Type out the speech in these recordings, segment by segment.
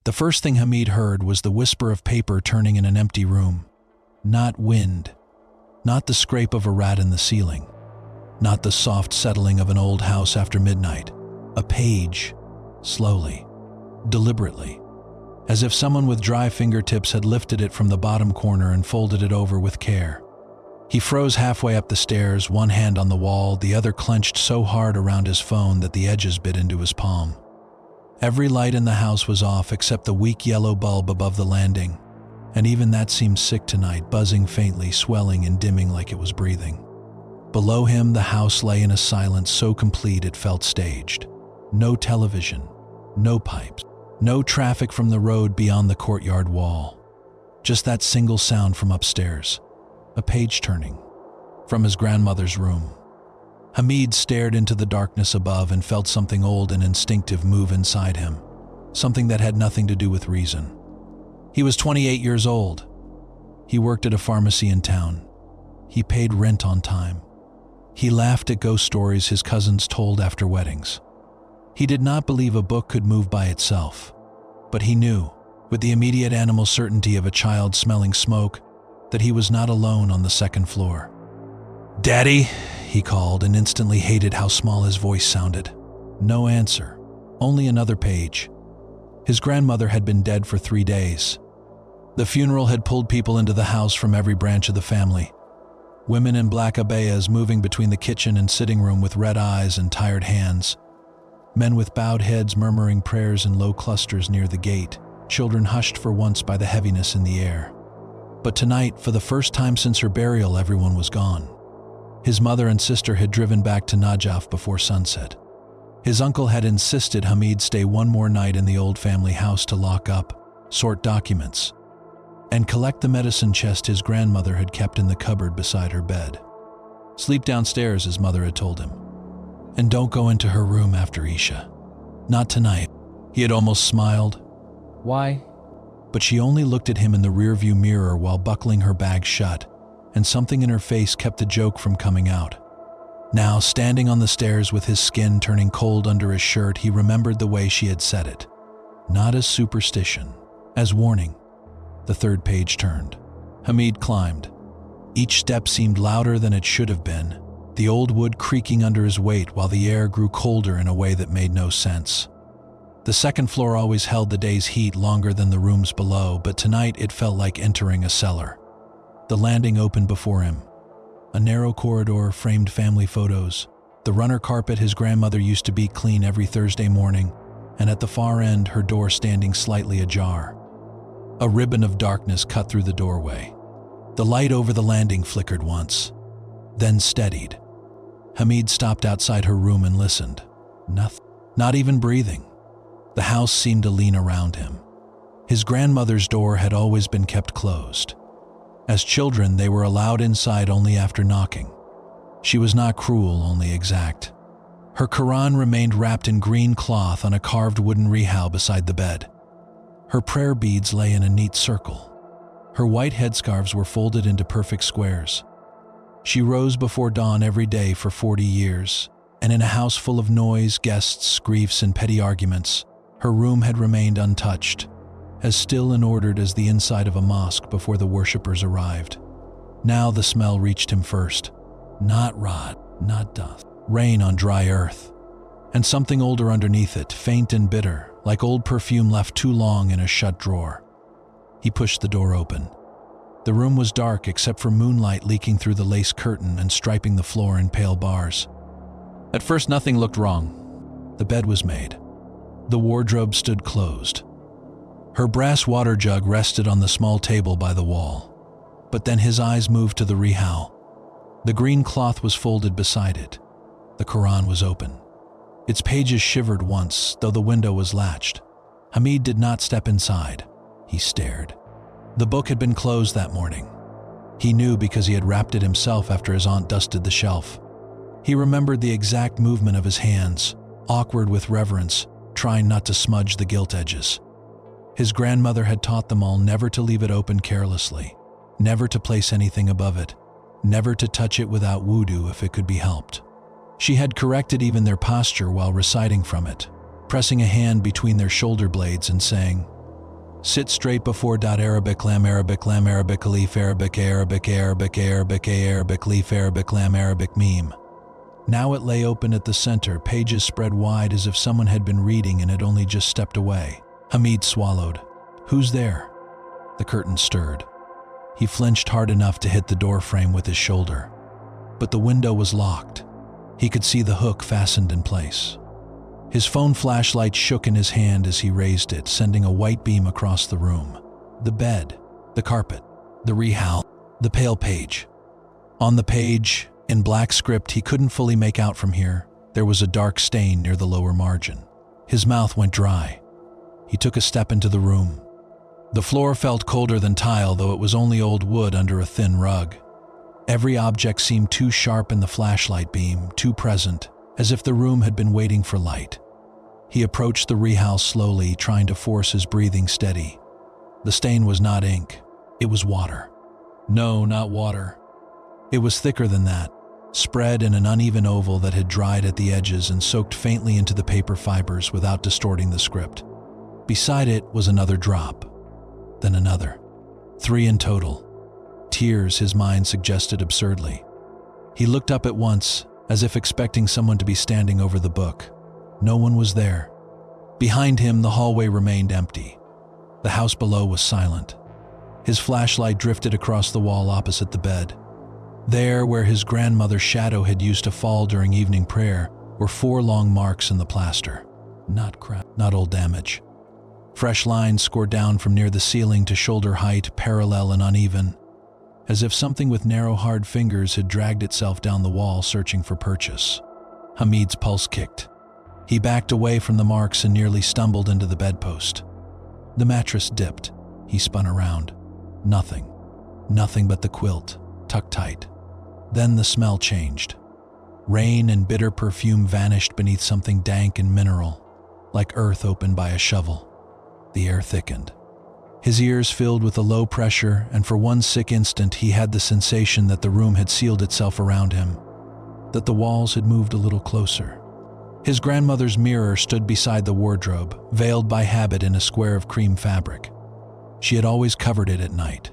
The first thing Hamid heard was the whisper of paper turning in an empty room. Not wind, not the scrape of a rat in the ceiling, not the soft settling of an old house after midnight. A page, slowly, deliberately, as if someone with dry fingertips had lifted it from the bottom corner and folded it over with care. He froze halfway up the stairs, one hand on the wall, the other clenched so hard around his phone that the edges bit into his palm. Every light in the house was off except the weak yellow bulb above the landing, and even that seemed sick tonight, buzzing faintly, swelling and dimming like it was breathing. Below him, the house lay in a silence so complete it felt staged. No television, no pipes, no traffic from the road beyond the courtyard wall. Just that single sound from upstairs, a page turning, from his grandmother's room. Hamid stared into the darkness above and felt something old and instinctive move inside him, something that had nothing to do with reason. He was 28 years old. He worked at a pharmacy in town. He paid rent on time. He laughed at ghost stories his cousins told after weddings. He did not believe a book could move by itself, but he knew, with the immediate animal certainty of a child smelling smoke, that he was not alone on the second floor. "Daddy," he called, and instantly hated how small his voice sounded. No answer, only another page. His grandmother had been dead for 3 days. The funeral had pulled people into the house from every branch of the family. Women in black abayas moving between the kitchen and sitting room with red eyes and tired hands. Men with bowed heads murmuring prayers in low clusters near the gate, children hushed for once by the heaviness in the air. But tonight, for the first time since her burial, everyone was gone. His mother and sister had driven back to Najaf before sunset. His uncle had insisted Hamid stay one more night in the old family house to lock up, sort documents, and collect the medicine chest his grandmother had kept in the cupboard beside her bed. "Sleep downstairs," his mother had told him. "And don't go into her room after Isha. Not tonight." He had almost smiled. "Why?" But she only looked at him in the rearview mirror while buckling her bag shut, and something in her face kept the joke from coming out. Now, standing on the stairs with his skin turning cold under his shirt, he remembered the way she had said it. Not as superstition, as warning. The third page turned. Hamid climbed. Each step seemed louder than it should have been, the old wood creaking under his weight while the air grew colder in a way that made no sense. The second floor always held the day's heat longer than the rooms below, but tonight it felt like entering a cellar. The landing opened before him. A narrow corridor, framed family photos, the runner carpet his grandmother used to beat clean every Thursday morning, and at the far end, her door standing slightly ajar. A ribbon of darkness cut through the doorway. The light over the landing flickered once, then steadied. Hamid stopped outside her room and listened. Nothing. Not even breathing. The house seemed to lean around him. His grandmother's door had always been kept closed. As children, they were allowed inside only after knocking. She was not cruel, only exact. Her Quran remained wrapped in green cloth on a carved wooden rihal beside the bed. Her prayer beads lay in a neat circle. Her white headscarves were folded into perfect squares. She rose before dawn every day for 40 years, and in a house full of noise, guests, griefs, and petty arguments, her room had remained untouched, as still and ordered as the inside of a mosque before the worshippers arrived. Now the smell reached him first. Not rot, not dust. Rain on dry earth. And something older underneath it, faint and bitter, like old perfume left too long in a shut drawer. He pushed the door open. The room was dark except for moonlight leaking through the lace curtain and striping the floor in pale bars. At first nothing looked wrong. The bed was made. The wardrobe stood closed. Her brass water jug rested on the small table by the wall. But then his eyes moved to the rihal. The green cloth was folded beside it. The Quran was open. Its pages shivered once, though the window was latched. Hamid did not step inside. He stared. The book had been closed that morning. He knew because he had wrapped it himself after his aunt dusted the shelf. He remembered the exact movement of his hands, awkward with reverence, trying not to smudge the gilt edges. His grandmother had taught them all never to leave it open carelessly, never to place anything above it, never to touch it without wudu if it could be helped. She had corrected even their posture while reciting from it, pressing a hand between their shoulder blades and saying, Sit straight before. Arabic lam Arabic lam Arabic alif Arabic Arabic Arabic Arabic Arabic leaf Arabic lam Arabic meme. Now it lay open at the center, pages spread wide as if someone had been reading and had only just stepped away. Hamid swallowed. Who's there? The curtain stirred. He flinched hard enough to hit the door frame with his shoulder. But the window was locked. He could see the hook fastened in place. His phone flashlight shook in his hand as he raised it, sending a white beam across the room. The bed, the carpet, the rehowl, the pale page. On the page, in black script he couldn't fully make out from here, there was a dark stain near the lower margin. His mouth went dry. He took a step into the room. The floor felt colder than tile, though it was only old wood under a thin rug. Every object seemed too sharp in the flashlight beam, too present, as if the room had been waiting for light. He approached the rehowl slowly, trying to force his breathing steady. The stain was not ink. It was water. No, not water. It was thicker than that, spread in an uneven oval that had dried at the edges and soaked faintly into the paper fibers without distorting the script. Beside it was another drop, then another. 3 in total. Tears, his mind suggested absurdly. He looked up at once, as if expecting someone to be standing over the book. No one was there. Behind him, the hallway remained empty. The house below was silent. His flashlight drifted across the wall opposite the bed. There, where his grandmother's shadow had used to fall during evening prayer, were 4 long marks in the plaster. Not old damage. Fresh lines scored down from near the ceiling to shoulder height, parallel and uneven, as if something with narrow, hard fingers had dragged itself down the wall searching for purchase. Hamid's pulse kicked. He backed away from the marks and nearly stumbled into the bedpost. The mattress dipped. He spun around. Nothing. Nothing but the quilt, tucked tight. Then the smell changed. Rain and bitter perfume vanished beneath something dank and mineral, like earth opened by a shovel. The air thickened. His ears filled with a low pressure, and for one sick instant he had the sensation that the room had sealed itself around him, that the walls had moved a little closer. His grandmother's mirror stood beside the wardrobe, veiled by habit in a square of cream fabric. She had always covered it at night.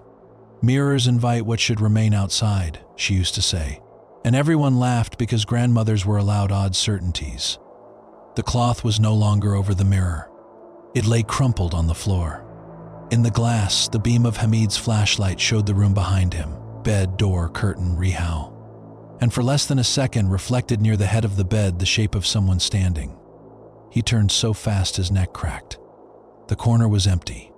"Mirrors invite what should remain outside," she used to say, and everyone laughed because grandmothers were allowed odd certainties. The cloth was no longer over the mirror. It lay crumpled on the floor. In the glass, the beam of Hamid's flashlight showed the room behind him, bed, door, curtain, rehowl. And for less than a second, reflected near the head of the bed the shape of someone standing. He turned so fast his neck cracked. The corner was empty.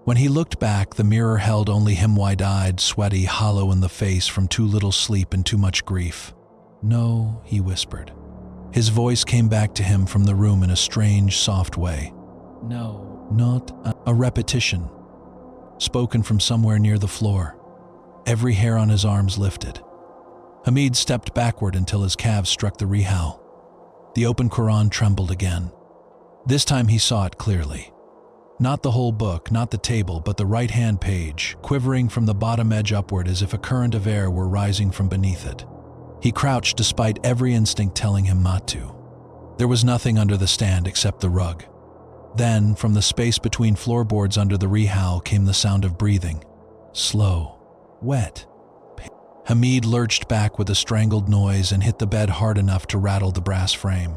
When he looked back, the mirror held only him, wide-eyed, sweaty, hollow in the face from too little sleep and too much grief. "No," he whispered. His voice came back to him from the room in a strange, soft way. "No, not a repetition," spoken from somewhere near the floor. Every hair on his arms lifted. Hamid stepped backward until his calves struck the rehowl. The open Quran trembled again. This time he saw it clearly. Not the whole book, not the table, but the right-hand page, quivering from the bottom edge upward as if a current of air were rising from beneath it. He crouched despite every instinct telling him not to. There was nothing under the stand except the rug. Then, from the space between floorboards under the rehowl came the sound of breathing. Slow, wet. Hamid lurched back with a strangled noise and hit the bed hard enough to rattle the brass frame.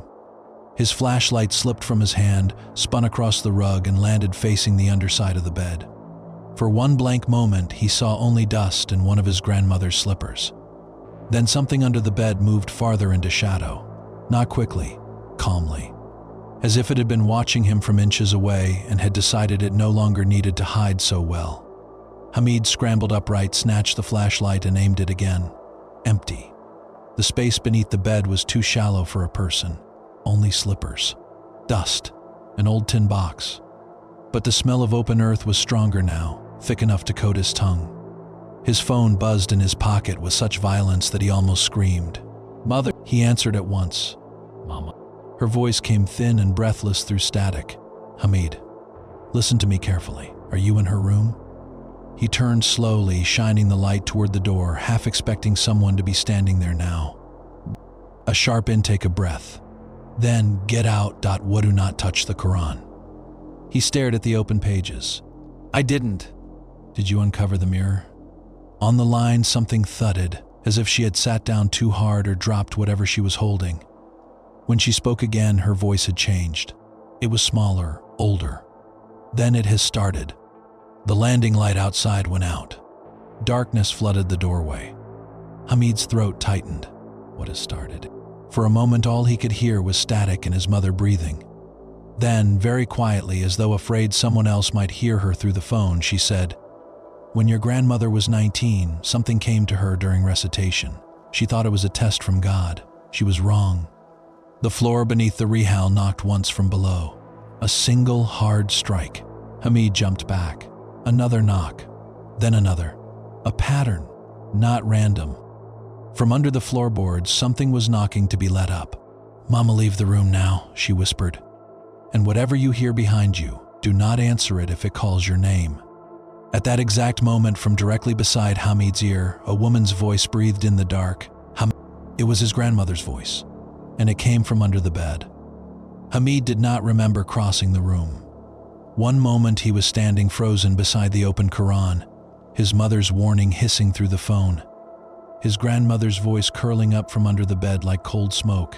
His flashlight slipped from his hand, spun across the rug, and landed facing the underside of the bed. For one blank moment, he saw only dust and one of his grandmother's slippers. Then something under the bed moved farther into shadow. Not quickly, calmly. As if it had been watching him from inches away and had decided it no longer needed to hide so well. Hamid scrambled upright, snatched the flashlight, and aimed it again. Empty. The space beneath the bed was too shallow for a person. Only slippers. Dust. An old tin box. But the smell of open earth was stronger now, thick enough to coat his tongue. His phone buzzed in his pocket with such violence that he almost screamed. "Mother," he answered at once. "Mama." Her voice came thin and breathless through static. "Hamid, listen to me carefully. Are you in her room?" He turned slowly, shining the light toward the door, half expecting someone to be standing there now. A sharp intake of breath. Then, "Get out. Do not touch the Quran." He stared at the open pages. I didn't. Did you uncover the mirror? On the line, something thudded, as if she had sat down too hard or dropped whatever she was holding. When she spoke again, her voice had changed. It was smaller, older. Then it has started. The landing light outside went out. Darkness flooded the doorway. Hamid's throat tightened. What has started? For a moment, all he could hear was static and his mother breathing. Then, very quietly, as though afraid someone else might hear her through the phone, she said, "When your grandmother was 19, something came to her during recitation. She thought it was a test from God. She was wrong." The floor beneath the rehal knocked once from below. A single hard strike. Hamid jumped back. Another knock. Then another. A pattern, not random. From under the floorboards, something was knocking to be let up. "Mama, leave the room now," she whispered. "And whatever you hear behind you, do not answer it if it calls your name." At that exact moment, from directly beside Hamid's ear, a woman's voice breathed in the dark. It was his grandmother's voice, and it came from under the bed. Hamid did not remember crossing the room. One moment he was standing frozen beside the open Quran, his mother's warning hissing through the phone, his grandmother's voice curling up from under the bed like cold smoke.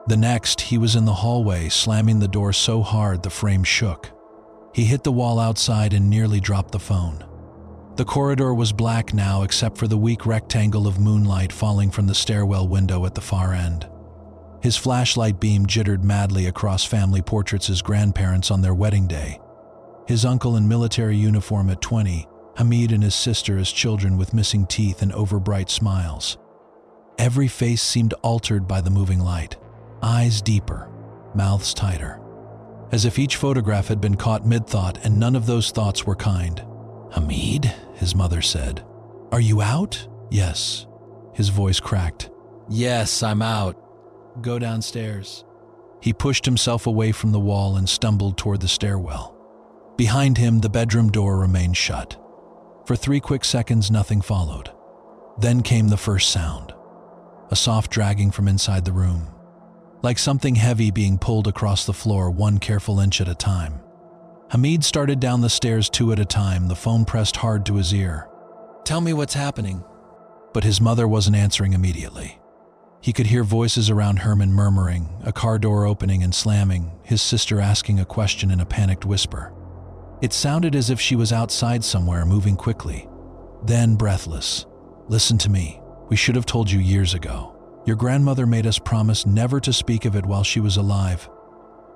The next, he was in the hallway, slamming the door so hard the frame shook. He hit the wall outside and nearly dropped the phone. The corridor was black now, except for the weak rectangle of moonlight falling from the stairwell window at the far end. His flashlight beam jittered madly across family portraits as grandparents on their wedding day. His uncle in military uniform at 20, Hamid and his sister as children with missing teeth and overbright smiles. Every face seemed altered by the moving light. Eyes deeper, mouths tighter. As if each photograph had been caught mid-thought, and none of those thoughts were kind. "Hamid," his mother said. "Are you out?" "Yes." His voice cracked. "Yes, I'm out." "Go downstairs." He pushed himself away from the wall and stumbled toward the stairwell. Behind him, the bedroom door remained shut. For 3 quick seconds, nothing followed. Then came the first sound. A soft dragging from inside the room. Like something heavy being pulled across the floor, 1 careful inch at a time. Hamid started down the stairs 2 at a time, the phone pressed hard to his ear. "Tell me what's happening." But his mother wasn't answering immediately. He could hear voices around Herman murmuring, a car door opening and slamming, his sister asking a question in a panicked whisper. It sounded as if she was outside somewhere, moving quickly. Then, breathless, "Listen to me. We should have told you years ago. Your grandmother made us promise never to speak of it while she was alive."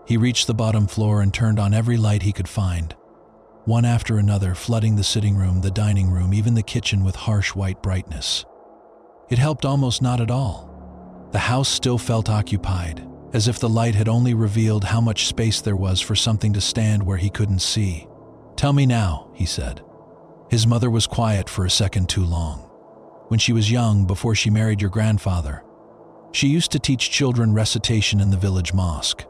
He reached the bottom floor and turned on every light he could find. One after another, flooding the sitting room, the dining room, even the kitchen with harsh white brightness. It helped almost not at all. The house still felt occupied, as if the light had only revealed how much space there was for something to stand where he couldn't see. "Tell me now," he said. His mother was quiet for a second too long. "When she was young, before she married your grandfather, she used to teach children recitation in the village mosque.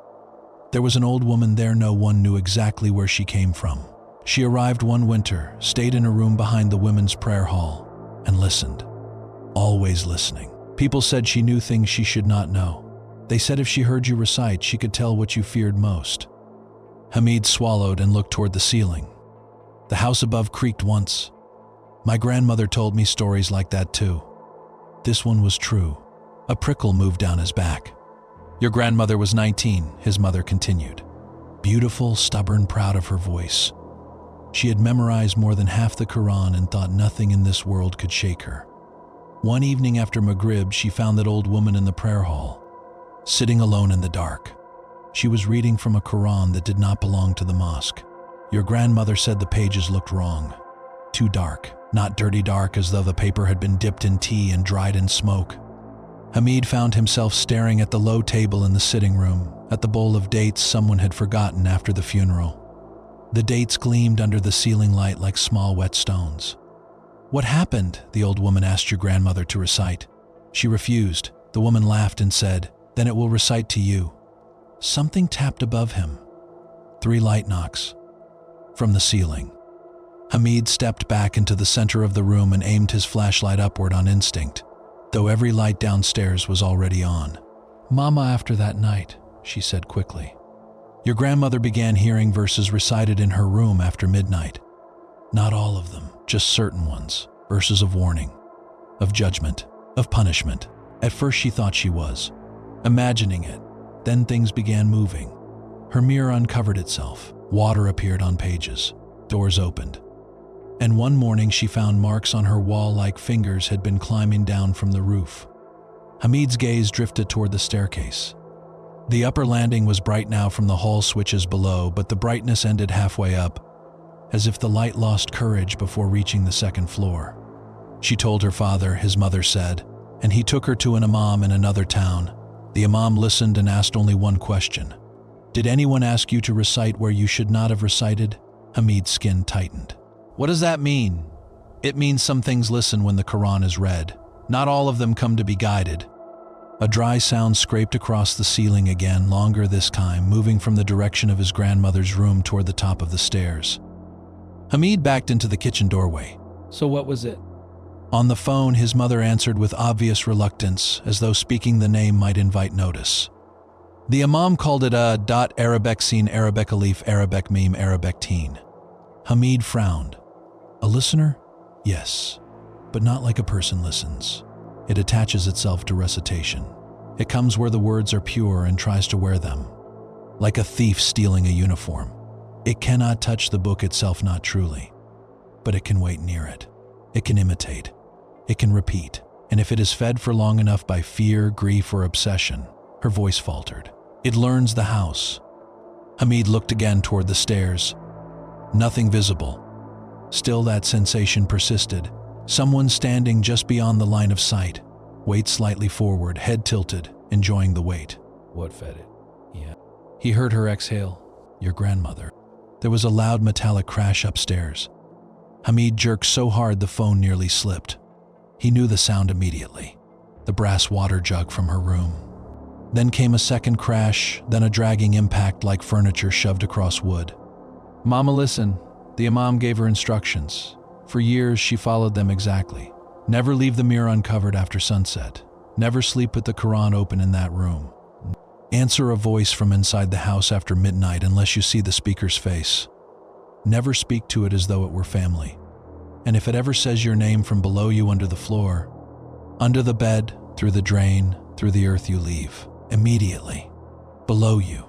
There was an old woman there, no one knew exactly where she came from. She arrived one winter, stayed in a room behind the women's prayer hall, and listened. Always listening. People said she knew things she should not know. They said if she heard you recite, she could tell what you feared most." Hamid swallowed and looked toward the ceiling. The house above creaked once. "My grandmother told me stories like that too." This one was true. A prickle moved down his back. "Your grandmother was 19, his mother continued. Beautiful, stubborn, proud of her voice. She had memorized more than half the Quran and thought nothing in this world could shake her. One evening after Maghrib, she found that old woman in the prayer hall, sitting alone in the dark. She was reading from a Quran that did not belong to the mosque. Your grandmother said the pages looked wrong. Too dark, not dirty dark as though the paper had been dipped in tea and dried in smoke." Hamid found himself staring at the low table in the sitting room, at the bowl of dates someone had forgotten after the funeral. The dates gleamed under the ceiling light like small wet stones. "What happened?" the old woman asked your grandmother to recite. She refused. The woman laughed and said, "Then it will recite to you." Something tapped above him. 3 light knocks. From the ceiling. Hamid stepped back into the center of the room and aimed his flashlight upward on instinct, though every light downstairs was already on. "Mama, after that night," she said quickly. Your grandmother began hearing verses recited in her room after midnight. Not all of them, just certain ones. Verses of warning, of judgment, of punishment. At first she thought she was imagining it. Then things began moving. Her mirror uncovered itself. Water appeared on pages. Doors opened. And one morning she found marks on her wall like fingers had been climbing down from the roof. Hamid's gaze drifted toward the staircase. The upper landing was bright now from the hall switches below, but the brightness ended halfway up, as if the light lost courage before reaching the second floor. She told her father, his mother said, and he took her to an imam in another town. The imam listened and asked only one question. Did anyone ask you to recite where you should not have recited? Hamid's skin tightened. What does that mean? It means some things listen when the Quran is read. Not all of them come to be guided. A dry sound scraped across the ceiling again, longer this time, moving from the direction of his grandmother's room toward the top of the stairs. Hamid backed into the kitchen doorway. So what was it? On the phone, his mother answered with obvious reluctance, as though speaking the name might invite notice. The imam called it a Arabic Sin, Arabic Alif, Arabic Meme, Arabic Teen. Hamid frowned. A listener? Yes, but not like a person listens. It attaches itself to recitation. It comes where the words are pure and tries to wear them. Like a thief stealing a uniform. It cannot touch the book itself, not truly. But it can wait near it. It can imitate. It can repeat. And if it is fed for long enough by fear, grief, or obsession, her voice faltered. It learns the house. Hamid looked again toward the stairs. Nothing visible. Still that sensation persisted. Someone standing just beyond the line of sight. Weight slightly forward, head tilted, enjoying the weight. What fed it? Yeah. He heard her exhale. Your grandmother. There was a loud metallic crash upstairs. Hamid jerked so hard the phone nearly slipped. He knew the sound immediately. The brass water jug from her room. Then came a second crash, then a dragging impact like furniture shoved across wood. Mama, listen. The imam gave her instructions. For years, she followed them exactly. Never leave the mirror uncovered after sunset. Never sleep with the Quran open in that room. Answer a voice from inside the house after midnight unless you see the speaker's face. Never speak to it as though it were family. And if it ever says your name from below you under the floor, under the bed, through the drain, through the earth you leave, immediately, below you.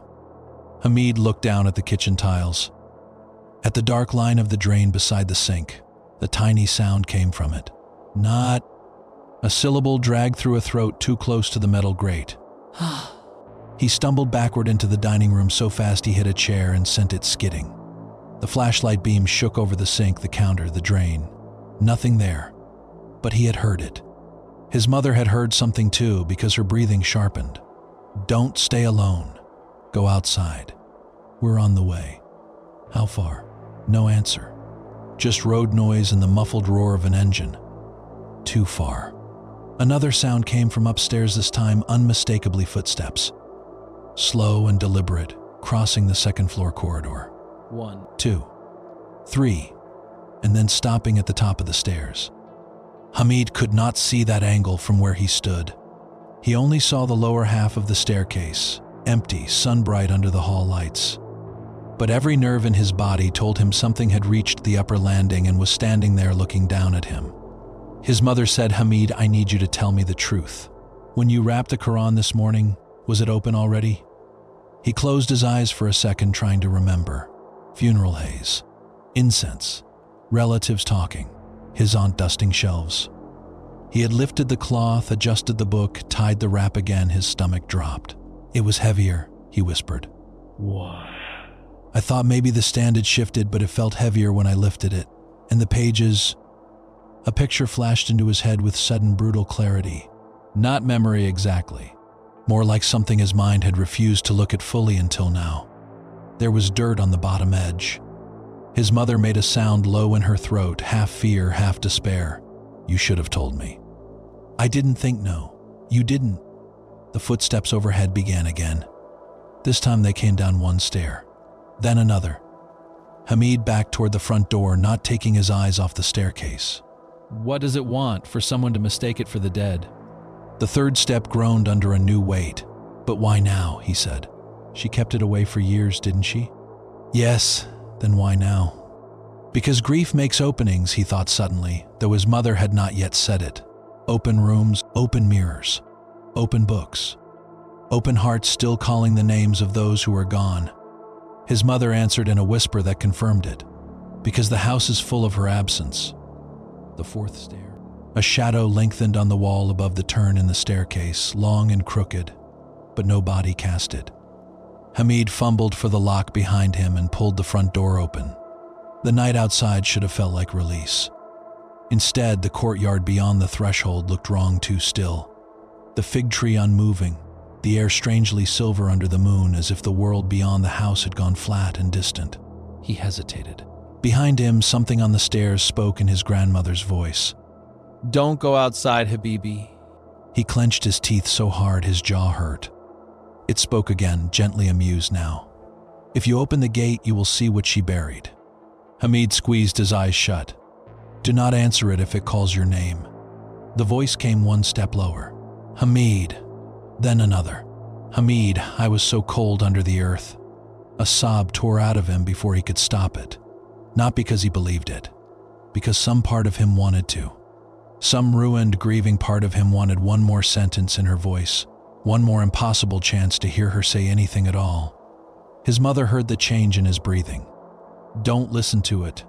Hamid looked down at the kitchen tiles. At the dark line of the drain beside the sink, the tiny sound came from it. Not a syllable dragged through a throat too close to the metal grate. He stumbled backward into the dining room so fast he hit a chair and sent it skidding. The flashlight beam shook over the sink, the counter, the drain. Nothing there. But he had heard it. His mother had heard something too, because her breathing sharpened. Don't stay alone. Go outside. We're on the way. How far? No answer. Just road noise and the muffled roar of an engine. Too far. Another sound came from upstairs, this time unmistakably footsteps. Slow and deliberate, crossing the second floor corridor. 1, 2, 3, and then stopping at the top of the stairs. Hamid could not see that angle from where he stood. He only saw the lower half of the staircase, empty, sun-bright under the hall lights. But every nerve in his body told him something had reached the upper landing and was standing there looking down at him. His mother said, Hamid, I need you to tell me the truth. When you wrapped the Quran this morning, was it open already? He closed his eyes for a second, trying to remember. Funeral haze, incense, relatives talking, his aunt dusting shelves. He had lifted the cloth, adjusted the book, tied the wrap again. His stomach dropped. It was heavier, he whispered. Why? I thought maybe the stand had shifted, but it felt heavier when I lifted it. And the pages... A picture flashed into his head with sudden brutal clarity. Not memory exactly. More like something his mind had refused to look at fully until now. There was dirt on the bottom edge. His mother made a sound low in her throat, half fear, half despair. You should have told me. I didn't think no. You didn't. The footsteps overhead began again. This time they came down one stair, then another. Hamid backed toward the front door, not taking his eyes off the staircase. What does it want for someone to mistake it for the dead? The third step groaned under a new weight. But why now, he said. She kept it away for years, didn't she? Yes, then why now? Because grief makes openings, he thought suddenly, though his mother had not yet said it. Open rooms, open mirrors, open books, open hearts still calling the names of those who are gone. His mother answered in a whisper that confirmed it. Because the house is full of her absence. The fourth stair. A shadow lengthened on the wall above the turn in the staircase, long and crooked, but no body cast it. Hamid fumbled for the lock behind him and pulled the front door open. The night outside should have felt like release. Instead, the courtyard beyond the threshold looked wrong too still. The fig tree unmoving, the air strangely silver under the moon, as if the world beyond the house had gone flat and distant. He hesitated. Behind him, something on the stairs spoke in his grandmother's voice. Don't go outside, Habibi. He clenched his teeth so hard his jaw hurt. It spoke again, gently amused now. If you open the gate, you will see what she buried. Hamid squeezed his eyes shut. Do not answer it if it calls your name. The voice came one step lower. Hamid. Then another. Hamid, I was so cold under the earth. A sob tore out of him before he could stop it. Not because he believed it. Because some part of him wanted to. Some ruined, grieving part of him wanted one more sentence in her voice. One more impossible chance to hear her say anything at all. His mother heard the change in his breathing. Don't listen to it.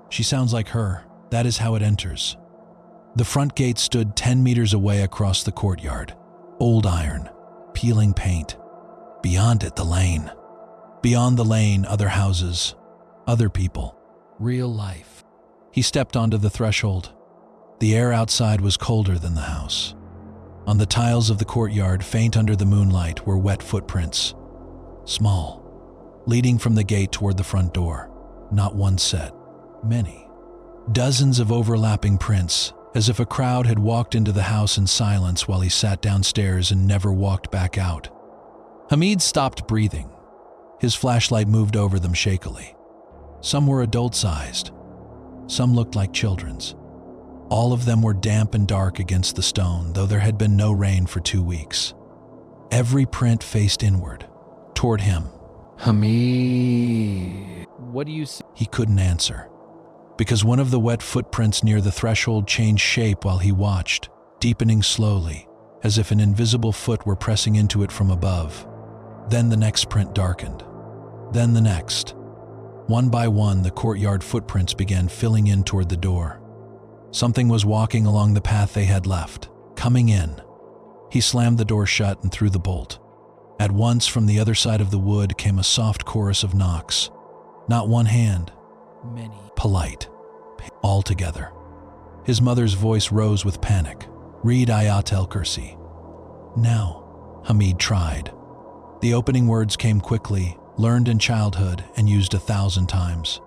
She sounds like her. That is how it enters. The front gate stood 10 meters away across the courtyard. Old iron, peeling paint. Beyond it, the lane. Beyond the lane, other houses, other people. Real life. He stepped onto the threshold. The air outside was colder than the house. On the tiles of the courtyard, faint under the moonlight, were wet footprints. Small, leading from the gate toward the front door. Not one set, many. Dozens of overlapping prints, as if a crowd had walked into the house in silence while he sat downstairs and never walked back out. Hamid stopped breathing. His flashlight moved over them shakily. Some were adult-sized. Some looked like children's. All of them were damp and dark against the stone, though there had been no rain for 2 weeks. Every print faced inward, toward him. Hamid. What do you see? He couldn't answer, because one of the wet footprints near the threshold changed shape while he watched, deepening slowly, as if an invisible foot were pressing into it from above. Then the next print darkened. Then the next. One by one, the courtyard footprints began filling in toward the door. Something was walking along the path they had left, coming in. He slammed the door shut and threw the bolt. At once, from the other side of the wood came a soft chorus of knocks. Not one hand. Many. Polite. All together. His mother's voice rose with panic. Read Ayat el-Kursi. Now, Hamid tried. The opening words came quickly, learned in childhood and used 1,000 times.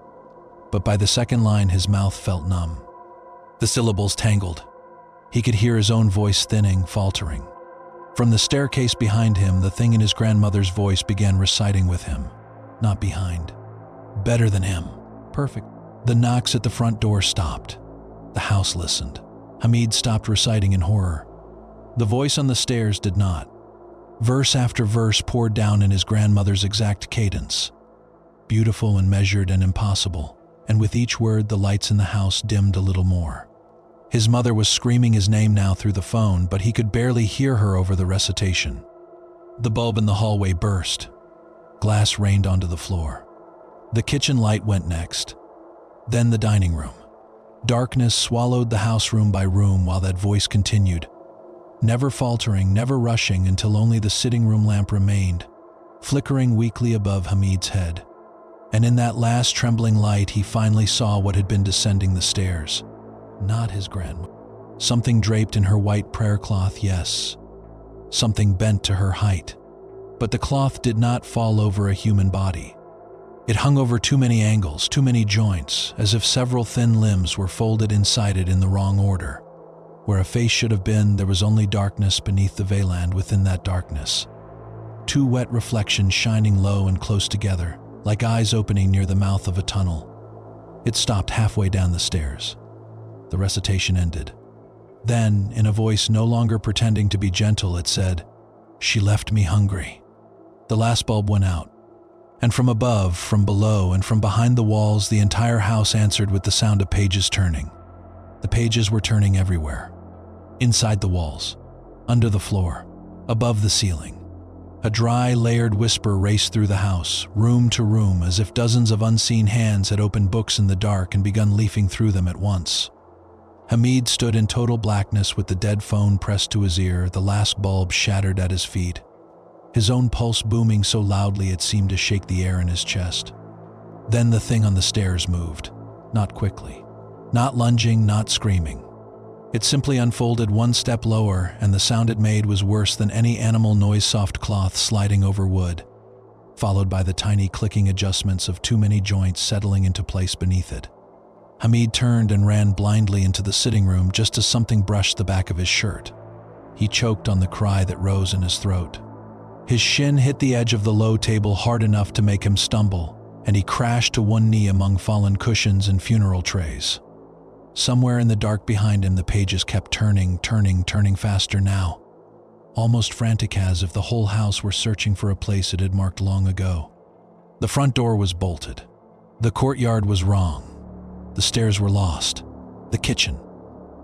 But by the second line, his mouth felt numb. The syllables tangled. He could hear his own voice thinning, faltering. From the staircase behind him, the thing in his grandmother's voice began reciting with him. Not behind. Better than him. Perfect. The knocks at the front door stopped. The house listened. Hamid stopped reciting in horror. The voice on the stairs did not. Verse after verse poured down in his grandmother's exact cadence. Beautiful and measured and impossible. And with each word, the lights in the house dimmed a little more. His mother was screaming his name now through the phone, but he could barely hear her over the recitation. The bulb in the hallway burst. Glass rained onto the floor. The kitchen light went next. Then the dining room. Darkness swallowed the house room by room while that voice continued, never faltering, never rushing, until only the sitting room lamp remained, flickering weakly above Hamid's head. And in that last trembling light, he finally saw what had been descending the stairs. Not his grandmother. Something draped in her white prayer cloth, yes. Something bent to her height. But the cloth did not fall over a human body. It hung over too many angles, too many joints, as if several thin limbs were folded inside it in the wrong order. Where a face should have been, there was only darkness beneath the veiland within that darkness. Two wet reflections shining low and close together, like eyes opening near the mouth of a tunnel. It stopped halfway down the stairs. The recitation ended. Then, in a voice no longer pretending to be gentle, it said, "She left me hungry." The last bulb went out, And from above, from below, and from behind the walls, the entire house answered with the sound of pages turning. The pages were turning everywhere. Inside the walls, under the floor, above the ceiling. A dry, layered whisper raced through the house, room to room, as if dozens of unseen hands had opened books in the dark and begun leafing through them at once. Hamid stood in total blackness with the dead phone pressed to his ear, the last bulb shattered at his feet, his own pulse booming so loudly it seemed to shake the air in his chest. Then the thing on the stairs moved, not quickly, not lunging, not screaming. It simply unfolded one step lower, and the sound it made was worse than any animal noise, soft cloth sliding over wood, followed by the tiny clicking adjustments of too many joints settling into place beneath it. Hamid turned and ran blindly into the sitting room just as something brushed the back of his shirt. He choked on the cry that rose in his throat. His shin hit the edge of the low table hard enough to make him stumble, and he crashed to one knee among fallen cushions and funeral trays. Somewhere in the dark behind him, the pages kept turning faster now, almost frantic, as if the whole house were searching for a place it had marked long ago. The front door was bolted. The courtyard was wrong. The stairs were lost. The kitchen.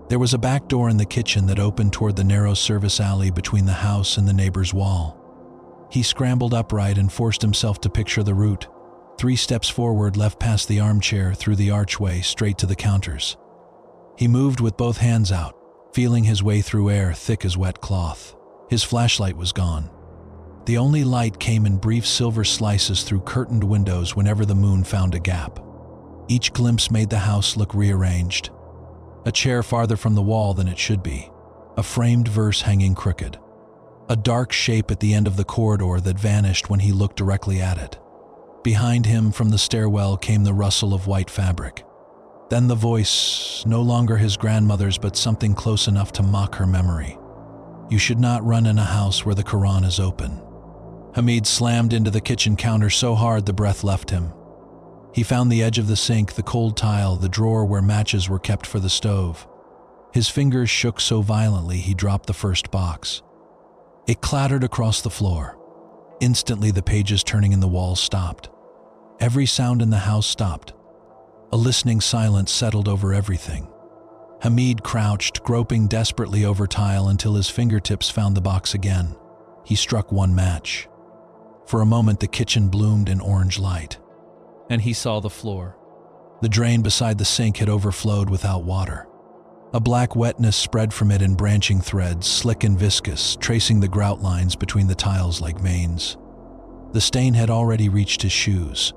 There was a back door in the kitchen that opened toward the narrow service alley between the house and the neighbor's wall. He scrambled upright and forced himself to picture the route. 3 steps forward, left past the armchair, through the archway, straight to the counters. He moved with both hands out, feeling his way through air thick as wet cloth. His flashlight was gone. The only light came in brief silver slices through curtained windows whenever the moon found a gap. Each glimpse made the house look rearranged. A chair farther from the wall than it should be. A framed verse hanging crooked. A dark shape at the end of the corridor that vanished when he looked directly at it. Behind him, from the stairwell, came the rustle of white fabric. Then the voice, no longer his grandmother's, but something close enough to mock her memory. You should not run in a house where the Quran is open. Hamid slammed into the kitchen counter so hard the breath left him. He found the edge of the sink, the cold tile, the drawer where matches were kept for the stove. His fingers shook so violently he dropped the first box. It clattered across the floor. Instantly, the pages turning in the walls stopped. Every sound in the house stopped. A listening silence settled over everything. Hamid crouched, groping desperately over tile until his fingertips found the box again. He struck one match. For a moment, the kitchen bloomed in orange light. And he saw the floor. The drain beside the sink had overflowed without water. A black wetness spread from it in branching threads, slick and viscous, tracing the grout lines between the tiles like veins. The stain had already reached his shoes.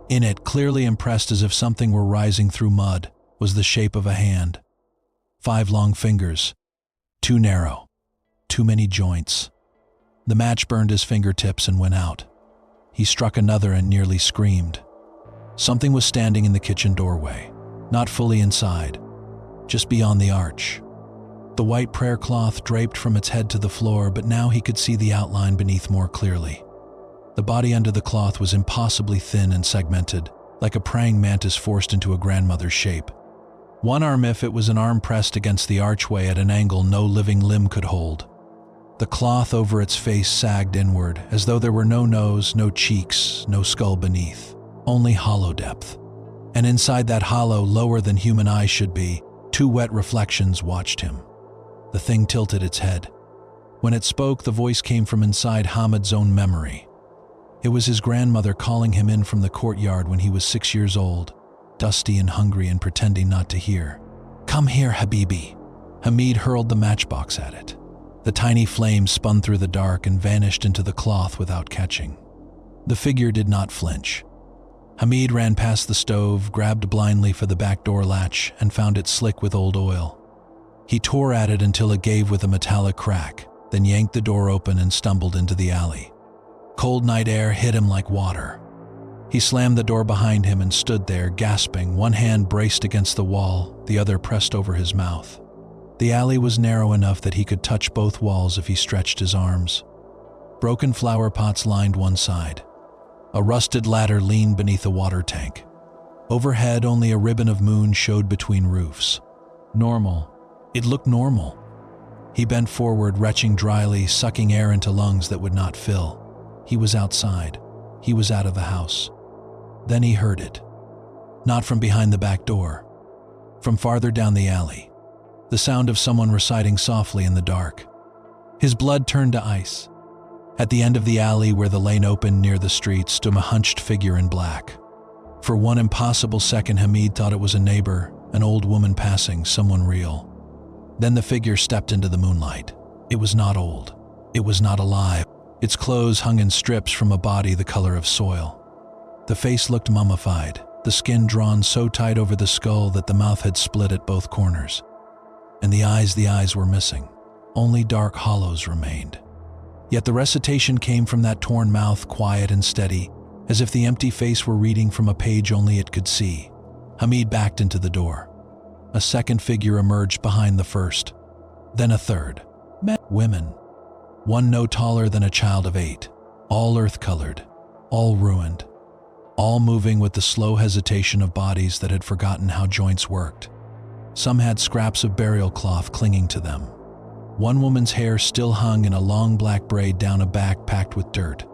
In it, clearly impressed as if something were rising through mud, was the shape of a hand. 5 long fingers. Too narrow. Too many joints. The match burned his fingertips and went out. He struck another and nearly screamed. Something was standing in the kitchen doorway, not fully inside, just beyond the arch. The white prayer cloth draped from its head to the floor, but now he could see the outline beneath more clearly. The body under the cloth was impossibly thin and segmented, like a praying mantis forced into a grandmother's shape. One arm, if it was an arm, pressed against the archway at an angle no living limb could hold. The cloth over its face sagged inward, as though there were no nose, no cheeks, no skull beneath, only hollow depth. And inside that hollow, lower than human eyes should be, 2 wet reflections watched him. The thing tilted its head. When it spoke, the voice came from inside Hamid's own memory. It was his grandmother calling him in from the courtyard when he was 6 years old, dusty and hungry and pretending not to hear. "Come here, Habibi." Hamid hurled the matchbox at it. The tiny flame spun through the dark and vanished into the cloth without catching. The figure did not flinch. Hamid ran past the stove, grabbed blindly for the back door latch, and found it slick with old oil. He tore at it until it gave with a metallic crack, then yanked the door open and stumbled into the alley. Cold night air hit him like water. He slammed the door behind him and stood there, gasping, one hand braced against the wall, the other pressed over his mouth. The alley was narrow enough that he could touch both walls if he stretched his arms. Broken flower pots lined one side. A rusted ladder leaned beneath a water tank. Overhead, only a ribbon of moon showed between roofs. Normal. It looked normal. He bent forward, retching dryly, sucking air into lungs that would not fill. He was outside. He was out of the house. Then he heard it. Not from behind the back door. From farther down the alley. The sound of someone reciting softly in the dark. His blood turned to ice. At the end of the alley where the lane opened near the street stood a hunched figure in black. For one impossible second, Hamid thought it was a neighbor, an old woman passing, someone real. Then the figure stepped into the moonlight. It was not old. It was not alive. Its clothes hung in strips from a body the color of soil. The face looked mummified, the skin drawn so tight over the skull that the mouth had split at both corners. And the eyes were missing. Only dark hollows remained. Yet the recitation came from that torn mouth, quiet and steady, as if the empty face were reading from a page only it could see. Hamid backed into the door. A second figure emerged behind the first. Then a third. Men, women. One no taller than a child of 8. All earth-colored. All ruined. All moving with the slow hesitation of bodies that had forgotten how joints worked. Some had scraps of burial cloth clinging to them. One woman's hair still hung in a long black braid down a back packed with dirt.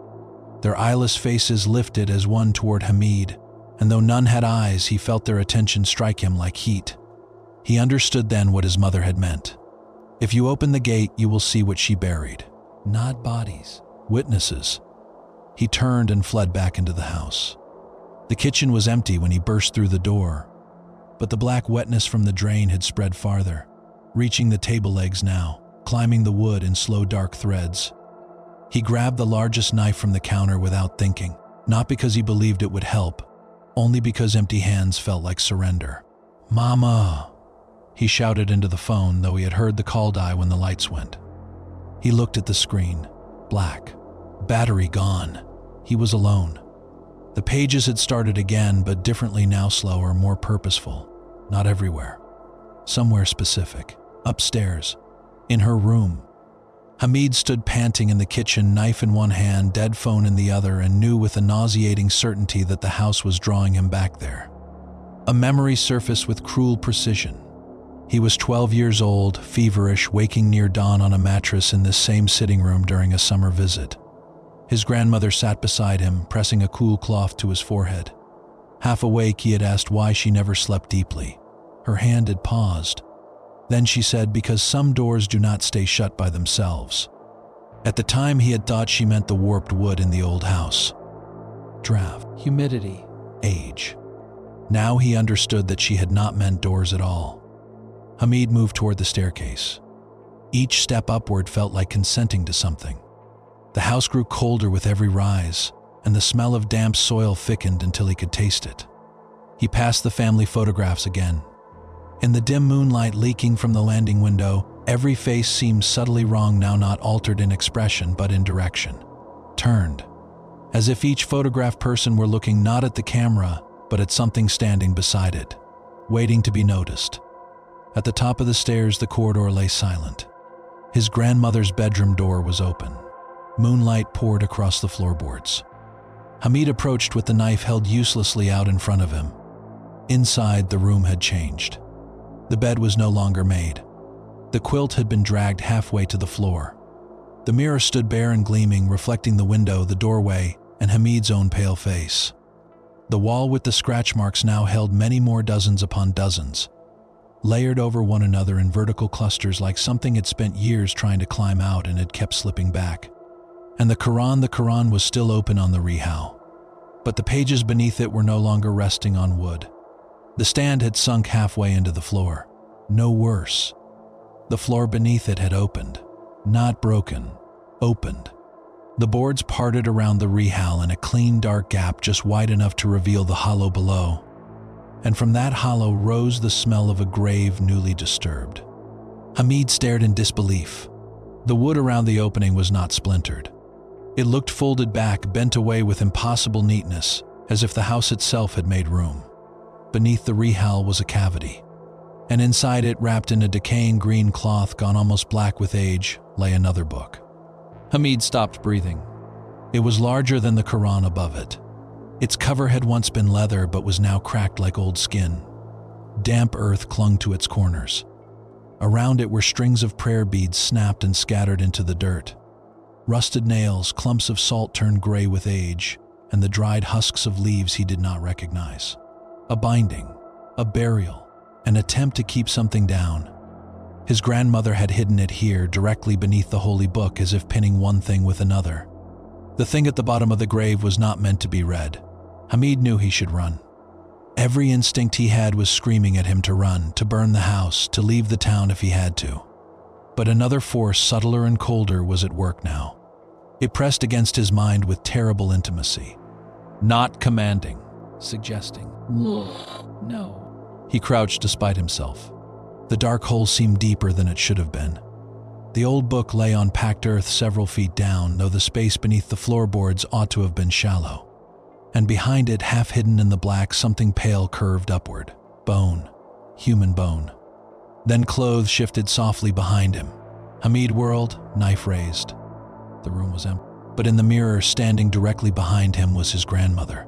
Their eyeless faces lifted as one toward Hamid, and though none had eyes, he felt their attention strike him like heat. He understood then what his mother had meant. If you open the gate, you will see what she buried. Not bodies, witnesses. He turned and fled back into the house. The kitchen was empty when he burst through the door, but the black wetness from the drain had spread farther, reaching the table legs now, climbing the wood in slow dark threads. He grabbed the largest knife from the counter without thinking, not because he believed it would help, only because empty hands felt like surrender. "Mama!" He shouted into the phone, though he had heard the call die when the lights went. He looked at the screen. Black. Battery gone. He was alone. The pages had started again, but differently now, slower, more purposeful. Not everywhere. Somewhere specific. Upstairs. In her room. Hamid stood panting in the kitchen, knife in one hand, dead phone in the other, and knew with a nauseating certainty that the house was drawing him back there. A memory surfaced with cruel precision. He was 12 years old, feverish, waking near dawn on a mattress in this same sitting room during a summer visit. His grandmother sat beside him, pressing a cool cloth to his forehead. Half awake, he had asked why she never slept deeply. Her hand had paused. Then she said, because some doors do not stay shut by themselves. At the time, he had thought she meant the warped wood in the old house. Draft, humidity, age. Now he understood that she had not meant doors at all. Hamid moved toward the staircase. Each step upward felt like consenting to something. The house grew colder with every rise, and the smell of damp soil thickened until he could taste it. He passed the family photographs again. In the dim moonlight leaking from the landing window, every face seemed subtly wrong now, not altered in expression but in direction. Turned. As if each photographed person were looking not at the camera, but at something standing beside it, waiting to be noticed. At the top of the stairs, the corridor lay silent. His grandmother's bedroom door was open. Moonlight poured across the floorboards. Hamid approached with the knife held uselessly out in front of him. Inside, the room had changed. The bed was no longer made. The quilt had been dragged halfway to the floor. The mirror stood bare and gleaming, reflecting the window, the doorway, and Hamid's own pale face. The wall with the scratch marks now held many more dozens upon dozens, layered over one another in vertical clusters like something had spent years trying to climb out and had kept slipping back. And the Quran was still open on the rihal, but the pages beneath it were no longer resting on wood. The stand had sunk halfway into the floor. No worse. The floor beneath it had opened. Not broken. Opened. The boards parted around the rihal in a clean dark gap just wide enough to reveal the hollow below. And from that hollow rose the smell of a grave newly disturbed. Hamid stared in disbelief. The wood around the opening was not splintered. It looked folded back, bent away with impossible neatness, as if the house itself had made room. Beneath the rihal was a cavity, and inside it, wrapped in a decaying green cloth gone almost black with age, lay another book. Hamid stopped breathing. It was larger than the Quran above it. Its cover had once been leather but was now cracked like old skin. Damp earth clung to its corners. Around it were strings of prayer beads snapped and scattered into the dirt. Rusted nails, clumps of salt turned gray with age, and the dried husks of leaves he did not recognize. A binding, a burial, an attempt to keep something down. His grandmother had hidden it here, directly beneath the holy book, as if pinning one thing with another. The thing at the bottom of the grave was not meant to be read. Hamid knew he should run. Every instinct he had was screaming at him to run, to burn the house, to leave the town if he had to. But another force, subtler and colder, was at work now. It pressed against his mind with terrible intimacy. Not commanding, suggesting. No. He crouched despite himself. The dark hole seemed deeper than it should have been. The old book lay on packed earth several feet down, though the space beneath the floorboards ought to have been shallow. And behind it, half hidden in the black, something pale curved upward. Bone. Human bone. Then clothes shifted softly behind him. Hamid whirled, knife raised. The room was empty, but in the mirror standing directly behind him was his grandmother.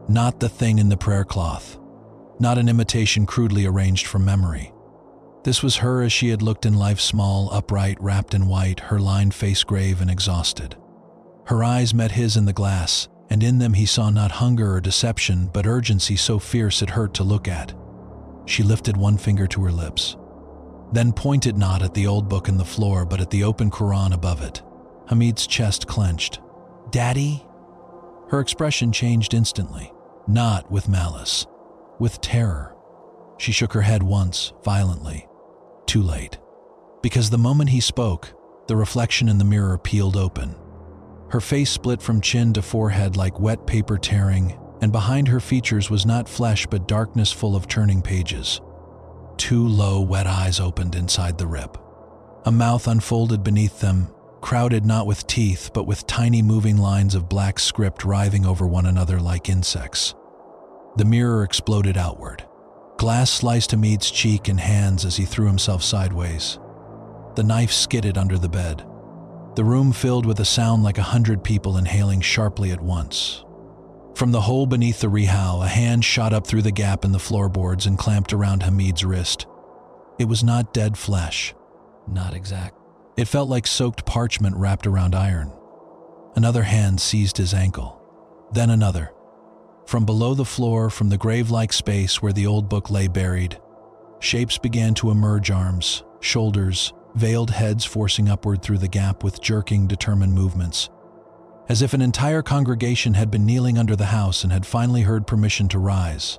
Not the thing in the prayer cloth. Not an imitation crudely arranged from memory. This was her as she had looked in life, small, upright, wrapped in white, her lined face grave and exhausted. Her eyes met his in the glass, and in them he saw not hunger or deception, but urgency so fierce it hurt to look at. She lifted one finger to her lips, then pointed not at the old book in the floor, but at the open Quran above it. Hamid's chest clenched. "Daddy?" Her expression changed instantly, not with malice, with terror. She shook her head once, violently. Too late. Because the moment he spoke, the reflection in the mirror peeled open. Her face split from chin to forehead like wet paper tearing, and behind her features was not flesh but darkness full of turning pages. Two low, wet eyes opened inside the rip. A mouth unfolded beneath them, crowded not with teeth but with tiny moving lines of black script writhing over one another like insects. The mirror exploded outward. Glass sliced Hamid's cheek and hands as he threw himself sideways. The knife skidded under the bed. The room filled with a sound like 100 people inhaling sharply at once. From the hole beneath the rehow, a hand shot up through the gap in the floorboards and clamped around Hamid's wrist. It was not dead flesh. Not exact. It felt like soaked parchment wrapped around iron. Another hand seized his ankle. Then another. From below the floor, from the grave-like space where the old book lay buried, shapes began to emerge, arms, shoulders, veiled heads forcing upward through the gap with jerking, determined movements, as if an entire congregation had been kneeling under the house and had finally heard permission to rise.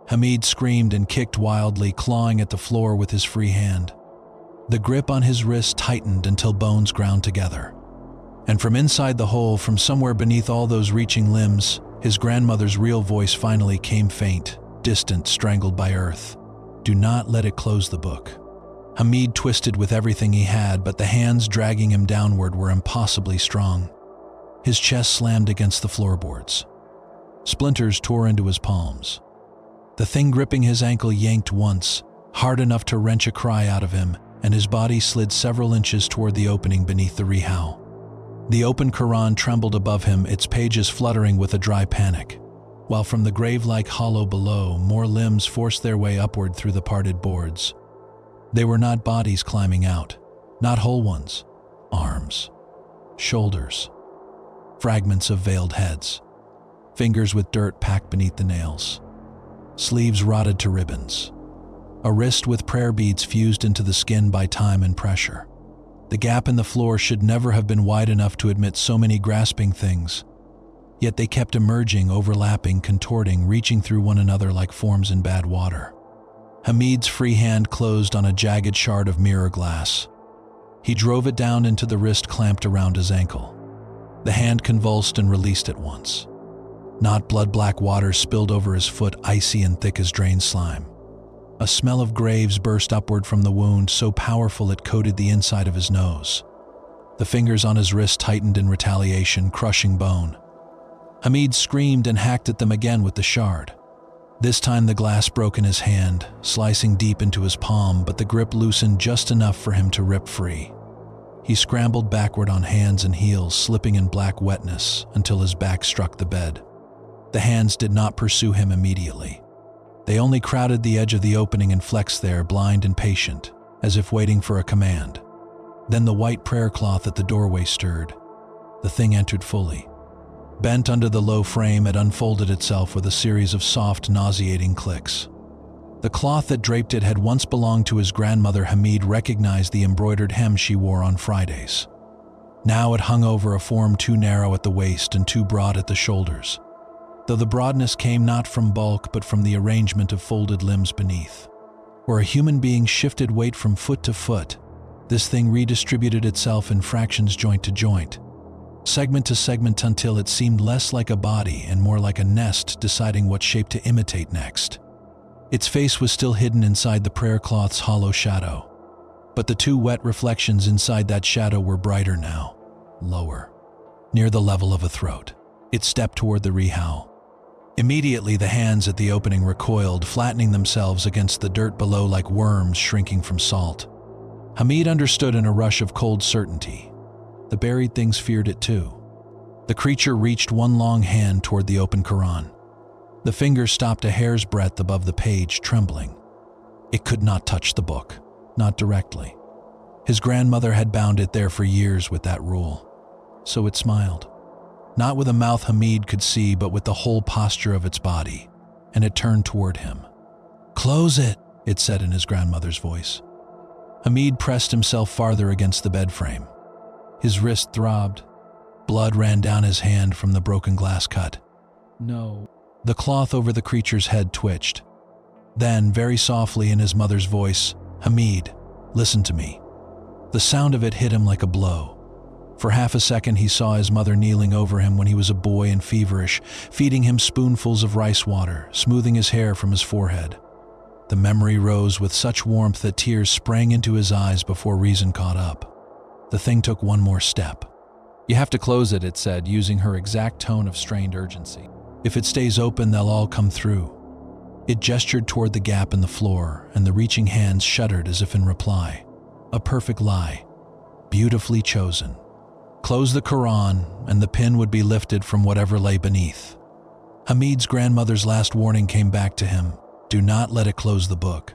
Hamid screamed and kicked wildly, clawing at the floor with his free hand. The grip on his wrist tightened until bones ground together. And from inside the hole, from somewhere beneath all those reaching limbs, his grandmother's real voice finally came, faint, distant, strangled by earth. "Do not let it close the book." Hamid twisted with everything he had, but the hands dragging him downward were impossibly strong. His chest slammed against the floorboards. Splinters tore into his palms. The thing gripping his ankle yanked once, hard enough to wrench a cry out of him, and his body slid several inches toward the opening beneath the rehow. The open Quran trembled above him, its pages fluttering with a dry panic, while from the grave-like hollow below, more limbs forced their way upward through the parted boards. They were not bodies climbing out, not whole ones. Arms, shoulders, fragments of veiled heads, fingers with dirt packed beneath the nails, sleeves rotted to ribbons, a wrist with prayer beads fused into the skin by time and pressure. The gap in the floor should never have been wide enough to admit so many grasping things, yet they kept emerging, overlapping, contorting, reaching through one another like forms in bad water. Hamid's free hand closed on a jagged shard of mirror glass. He drove it down into the wrist clamped around his ankle. The hand convulsed and released at once. Not blood-black water spilled over his foot, icy and thick as drained slime. A smell of graves burst upward from the wound, so powerful it coated the inside of his nose. The fingers on his wrist tightened in retaliation, crushing bone. Hamid screamed and hacked at them again with the shard. This time the glass broke in his hand, slicing deep into his palm, but the grip loosened just enough for him to rip free. He scrambled backward on hands and heels, slipping in black wetness until his back struck the bed. The hands did not pursue him immediately. They only crowded the edge of the opening and flexed there, blind and patient, as if waiting for a command. Then the white prayer cloth at the doorway stirred. The thing entered fully. Bent under the low frame, it unfolded itself with a series of soft, nauseating clicks. The cloth that draped it had once belonged to his grandmother. Hamid recognized the embroidered hem she wore on Fridays. Now it hung over a form too narrow at the waist and too broad at the shoulders, though the broadness came not from bulk but from the arrangement of folded limbs beneath. Where a human being shifted weight from foot to foot, this thing redistributed itself in fractions, joint to joint, segment to segment, until it seemed less like a body and more like a nest, deciding what shape to imitate next. Its face was still hidden inside the prayer cloth's hollow shadow, but the two wet reflections inside that shadow were brighter now, lower, near the level of a throat. It stepped toward the rehow. Immediately the hands at the opening recoiled, flattening themselves against the dirt below like worms shrinking from salt. Hamid understood in a rush of cold certainty. The buried things feared it too. The creature reached one long hand toward the open Quran. The finger stopped a hair's breadth above the page, trembling. It could not touch the book, not directly. His grandmother had bound it there for years with that rule. So it smiled. Not with a mouth Hamid could see, but with the whole posture of its body, and it turned toward him. "Close it," it said in his grandmother's voice. Hamid pressed himself farther against the bed frame. His wrist throbbed. Blood ran down his hand from the broken glass cut. No. The cloth over the creature's head twitched. Then, very softly in his mother's voice, "Hamid, listen to me." The sound of it hit him like a blow. For half a second he saw his mother kneeling over him when he was a boy and feverish, feeding him spoonfuls of rice water, smoothing his hair from his forehead. The memory rose with such warmth that tears sprang into his eyes before reason caught up. The thing took one more step. "You have to close it," it said, using her exact tone of strained urgency. "If it stays open, they'll all come through." It gestured toward the gap in the floor, and the reaching hands shuddered as if in reply. A perfect lie, beautifully chosen. Close the Quran, and the pin would be lifted from whatever lay beneath. Hamid's grandmother's last warning came back to him. Do not let it close the book.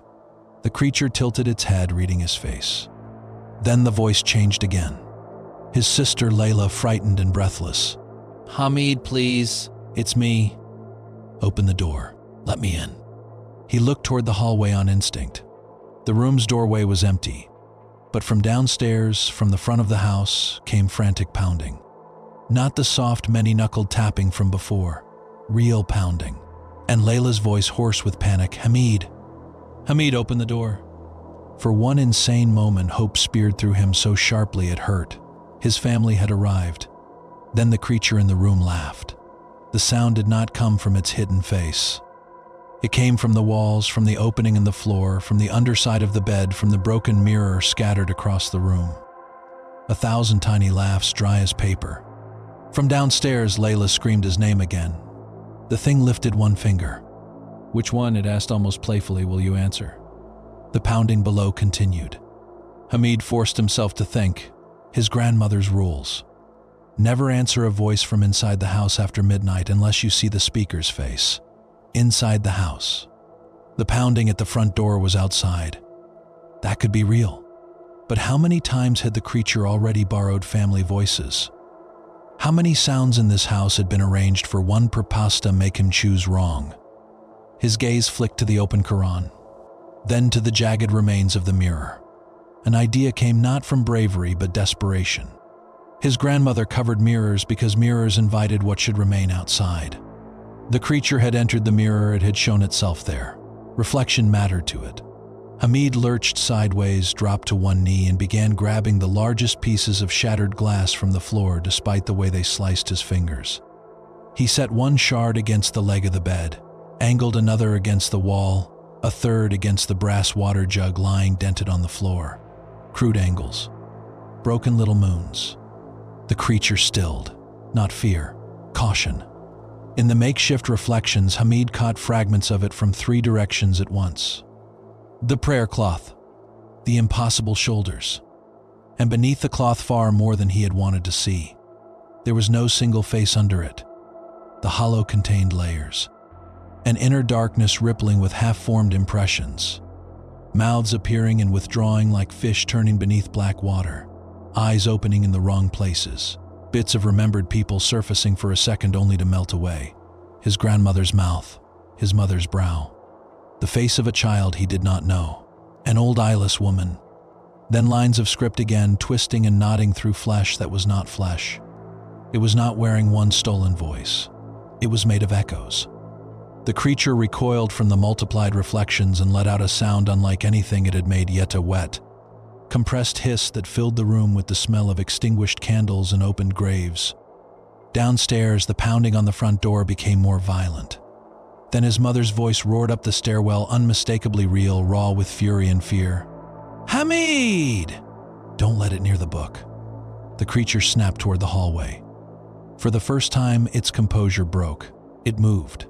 The creature tilted its head, reading his face. Then the voice changed again. His sister Layla, frightened and breathless. "Hamid, please." "It's me." "Open the door. Let me in." He looked toward the hallway on instinct. The room's doorway was empty, but from downstairs, from the front of the house, came frantic pounding. Not the soft, many-knuckled tapping from before, real pounding. And Layla's voice hoarse with panic, "Hamid! Hamid, open the door." For one insane moment, hope speared through him so sharply it hurt. His family had arrived. Then the creature in the room laughed. The sound did not come from its hidden face. It came from the walls, from the opening in the floor, from the underside of the bed, from the broken mirror scattered across the room. 1,000 tiny laughs, dry as paper. From downstairs, Layla screamed his name again. The thing lifted one finger. "Which one?" it asked almost playfully. "Will you answer?" The pounding below continued. Hamid forced himself to think. His grandmother's rules. Never answer a voice from inside the house after midnight unless you see the speaker's face. Inside the house. The pounding at the front door was outside. That could be real. But how many times had the creature already borrowed family voices? How many sounds in this house had been arranged for one purpose to make him choose wrong? His gaze flicked to the open Quran, then to the jagged remains of the mirror. An idea came not from bravery but desperation. His grandmother covered mirrors because mirrors invited what should remain outside. The creature had entered the mirror, it had shown itself there. Reflection mattered to it. Hamid lurched sideways, dropped to one knee, and began grabbing the largest pieces of shattered glass from the floor despite the way they sliced his fingers. He set one shard against the leg of the bed, angled another against the wall, a third against the brass water jug lying dented on the floor. Crude angles. Broken little moons. The creature stilled. Not fear. Caution. In the makeshift reflections, Hamid caught fragments of it from 3 directions at once. The prayer cloth. The impossible shoulders. And beneath the cloth far more than he had wanted to see. There was no single face under it. The hollow contained layers. An inner darkness rippling with half-formed impressions. Mouths appearing and withdrawing like fish turning beneath black water. Eyes opening in the wrong places. bits of remembered people surfacing for a second only to melt away. His grandmother's mouth, his mother's brow, the face of a child he did not know, an old eyeless woman. Then lines of script again, twisting and nodding through flesh that was not flesh. It was not wearing one stolen voice. It was made of echoes. The creature recoiled from the multiplied reflections and let out a sound unlike anything it had made yet, a wet, compressed hiss that filled the room with the smell of extinguished candles and opened graves. Downstairs, the pounding on the front door became more violent. Then his mother's voice roared up the stairwell, unmistakably real, raw with fury and fear. "Hamid! Don't let it near the book." The creature snapped toward the hallway. For the first time, its composure broke. It moved.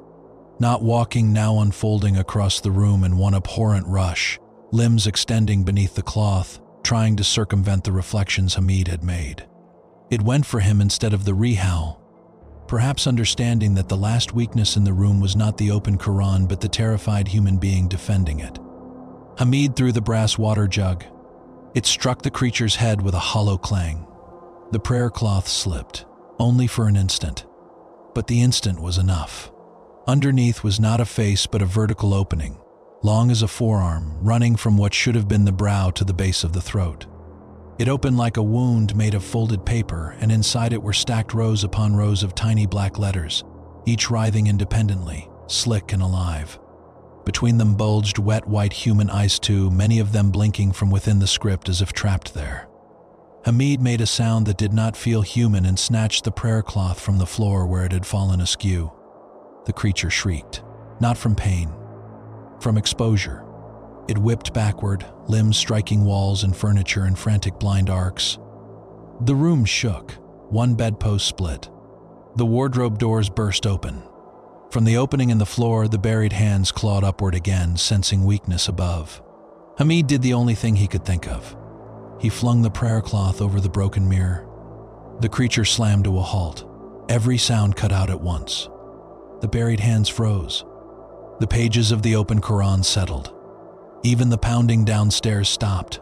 Not walking, now unfolding across the room in one abhorrent rush, limbs extending beneath the cloth, trying to circumvent the reflections Hamid had made. It went for him instead of the rehowl, perhaps understanding that the last weakness in the room was not the open Quran but the terrified human being defending it. Hamid threw the brass water jug. It struck the creature's head with a hollow clang. The prayer cloth slipped, only for an instant. But the instant was enough. Underneath was not a face but a vertical opening, long as a forearm, running from what should have been the brow to the base of the throat. It opened like a wound made of folded paper, and inside it were stacked rows upon rows of tiny black letters, each writhing independently, slick and alive. Between them bulged wet white human eyes too, many of them blinking from within the script as if trapped there. Hamid made a sound that did not feel human and snatched the prayer cloth from the floor where it had fallen askew. The creature shrieked, not from pain, from exposure. It whipped backward, limbs striking walls and furniture in frantic blind arcs. The room shook. One bedpost split. The wardrobe doors burst open. From the opening in the floor, the buried hands clawed upward again, sensing weakness above. Hamid did the only thing he could think of. He flung the prayer cloth over the broken mirror. The creature slammed to a halt. Every sound cut out at once. The buried hands froze. The pages of the open Quran settled. Even the pounding downstairs stopped.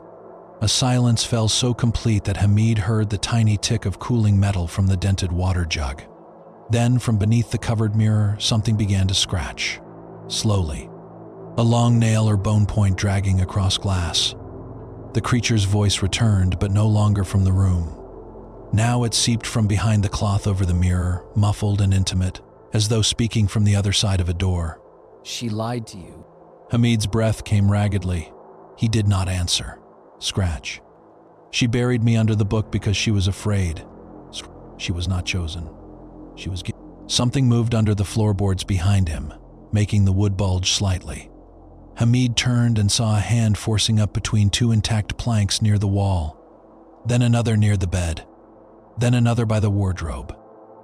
A silence fell so complete that Hamid heard the tiny tick of cooling metal from the dented water jug. Then, from beneath the covered mirror, something began to scratch. Slowly. A long nail or bone point dragging across glass. The creature's voice returned, but no longer from the room. Now it seeped from behind the cloth over the mirror, muffled and intimate, as though speaking from the other side of a door. She lied to you. Hamid's breath came raggedly. He did not answer. Scratch. She buried me under the book because she was afraid. She was not chosen. She was Something moved under the floorboards behind him, making the wood bulge slightly. Hamid turned and saw a hand forcing up between two intact planks near the wall. Then another near the bed. Then another by the wardrobe.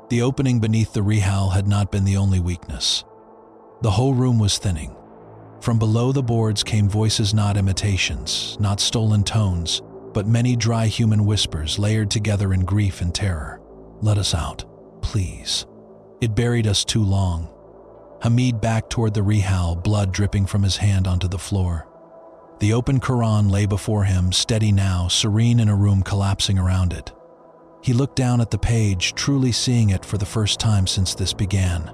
The opening beneath the rehowl had not been the only weakness. The whole room was thinning. From below the boards came voices, not imitations, not stolen tones, but many dry human whispers layered together in grief and terror. "Let us out, please. It buried us too long." Hamid backed toward the rehowl, blood dripping from his hand onto the floor. The open Quran lay before him, steady now, serene in a room collapsing around it. He looked down at the page, truly seeing it for the first time since this began.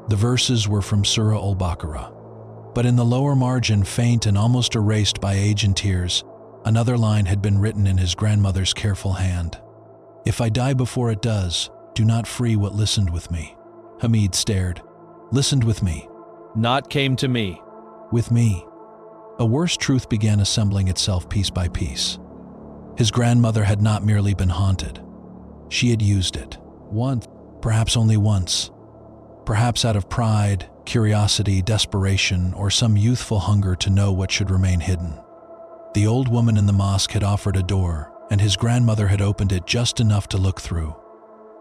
The verses were from Surah Al-Baqarah. But in the lower margin, faint and almost erased by age and tears, another line had been written in his grandmother's careful hand. "If I die before it does, do not free what listened with me." Hamid stared. "Listened with me." "Not came to me." "With me." A worse truth began assembling itself piece by piece. His grandmother had not merely been haunted. She had used it. Once, perhaps only once. Perhaps out of pride, curiosity, desperation, or some youthful hunger to know what should remain hidden. The old woman in the mosque had offered a door, and his grandmother had opened it just enough to look through.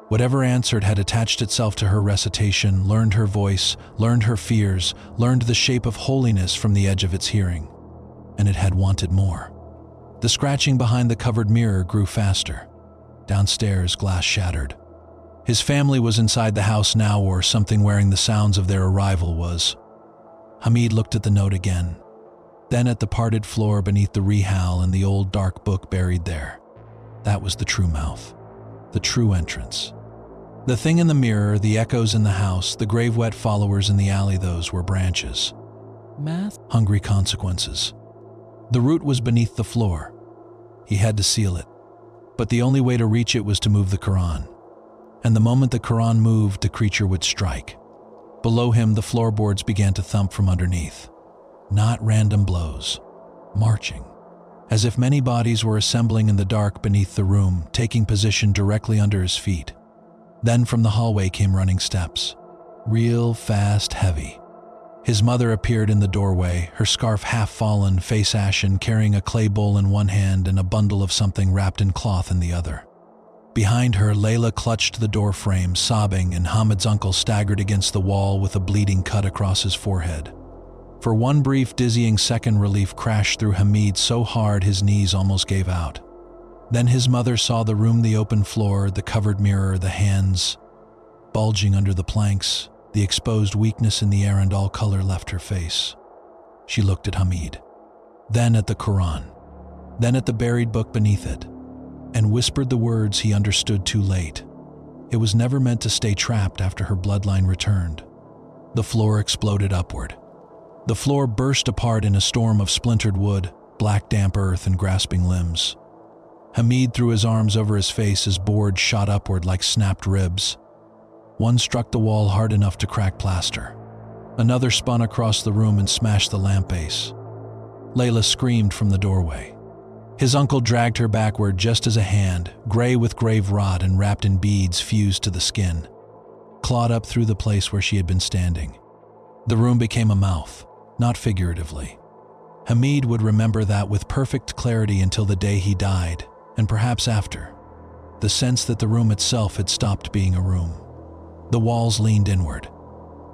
Whatever answered had attached itself to her recitation, learned her voice, learned her fears, learned the shape of holiness from the edge of its hearing. And it had wanted more. The scratching behind the covered mirror grew faster. Downstairs, glass shattered. His family was inside the house now, or something wearing the sounds of their arrival was. Hamid looked at the note again, then at the parted floor beneath the rehowl and the old dark book buried there. That was the true mouth. the true entrance. The thing in the mirror, the echoes in the house, the grave-wet followers in the alley, those were branches. Math? Hungry consequences. The root was beneath the floor. He had to seal it. But the only way to reach it was to move the Quran. And the moment the Quran moved, the creature would strike. Below him, the floorboards began to thump from underneath. Not random blows. Marching. As if many bodies were assembling in the dark beneath the room, taking position directly under his feet. Then from the hallway came running steps. Real, fast, heavy. His mother appeared in the doorway, her scarf half fallen, face ashen, carrying a clay bowl in one hand and a bundle of something wrapped in cloth in the other. Behind her, Layla clutched the door frame, sobbing, and Hamid's uncle staggered against the wall with a bleeding cut across his forehead. For one brief, dizzying second, relief crashed through Hamid so hard his knees almost gave out. Then his mother saw the room, the open floor, the covered mirror, the hands bulging under the planks, the exposed weakness in the air, and all color left her face. She looked at Hamid, then at the Quran, then at the buried book beneath it, and whispered the words he understood too late. It was never meant to stay trapped after her bloodline returned. The floor exploded upward. The floor burst apart in a storm of splintered wood, black damp earth, and grasping limbs. Hamid threw his arms over his face as boards shot upward like snapped ribs. One struck the wall hard enough to crack plaster. Another spun across the room and smashed the lamp base. Layla screamed from the doorway. His uncle dragged her backward just as a hand, gray with grave rot and wrapped in beads, fused to the skin, clawed up through the place where she had been standing. The room became a mouth, not figuratively. Hamid would remember that with perfect clarity until the day he died, and perhaps after. The sense that the room itself had stopped being a room. The walls leaned inward.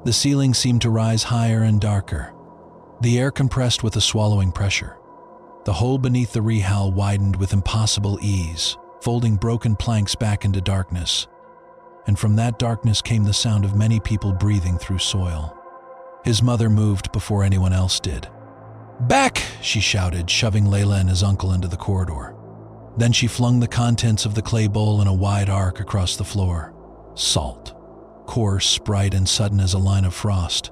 The ceiling seemed to rise higher and darker. The air compressed with a swallowing pressure. The hole beneath the rehal widened with impossible ease, folding broken planks back into darkness. And from that darkness came the sound of many people breathing through soil. His mother moved before anyone else did. "Back!" she shouted, shoving Layla and his uncle into the corridor. Then she flung the contents of the clay bowl in a wide arc across the floor. Salt. Coarse, bright, and sudden as a line of frost.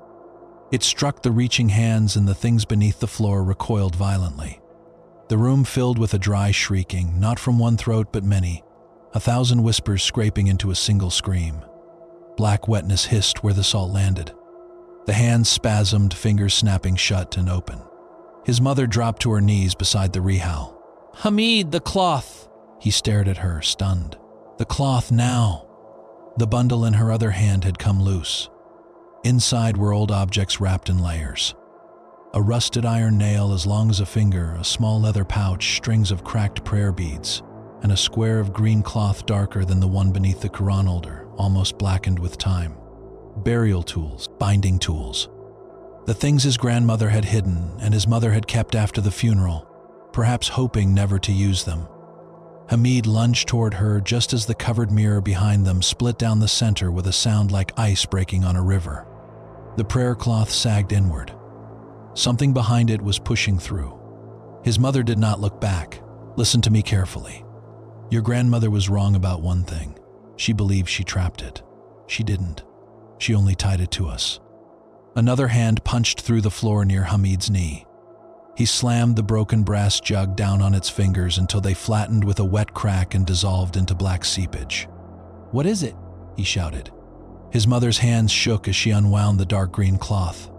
It struck the reaching hands, and the things beneath the floor recoiled violently. The room filled with a dry shrieking, not from one throat but many, 1,000 whispers scraping into a single scream. Black wetness hissed where the salt landed. The hands spasmed, fingers snapping shut and open. His mother dropped to her knees beside the rehal. "Hamid, the cloth!" He stared at her, stunned. "The cloth now!" The bundle in her other hand had come loose. Inside were old objects wrapped in layers. A rusted iron nail as long as a finger, a small leather pouch, strings of cracked prayer beads, and a square of green cloth darker than the one beneath the Quran holder, almost blackened with time. Burial tools, binding tools. The things his grandmother had hidden and his mother had kept after the funeral, perhaps hoping never to use them. Hamid lunged toward her just as the covered mirror behind them split down the center with a sound like ice breaking on a river. The prayer cloth sagged inward. Something behind it was pushing through. His mother did not look back. "Listen to me carefully. Your grandmother was wrong about one thing. She believed she trapped it. She didn't. She only tied it to us." Another hand punched through the floor near Hamid's knee. He slammed the broken brass jug down on its fingers until they flattened with a wet crack and dissolved into black seepage. "What is it?" he shouted. His mother's hands shook as she unwound the dark green cloth.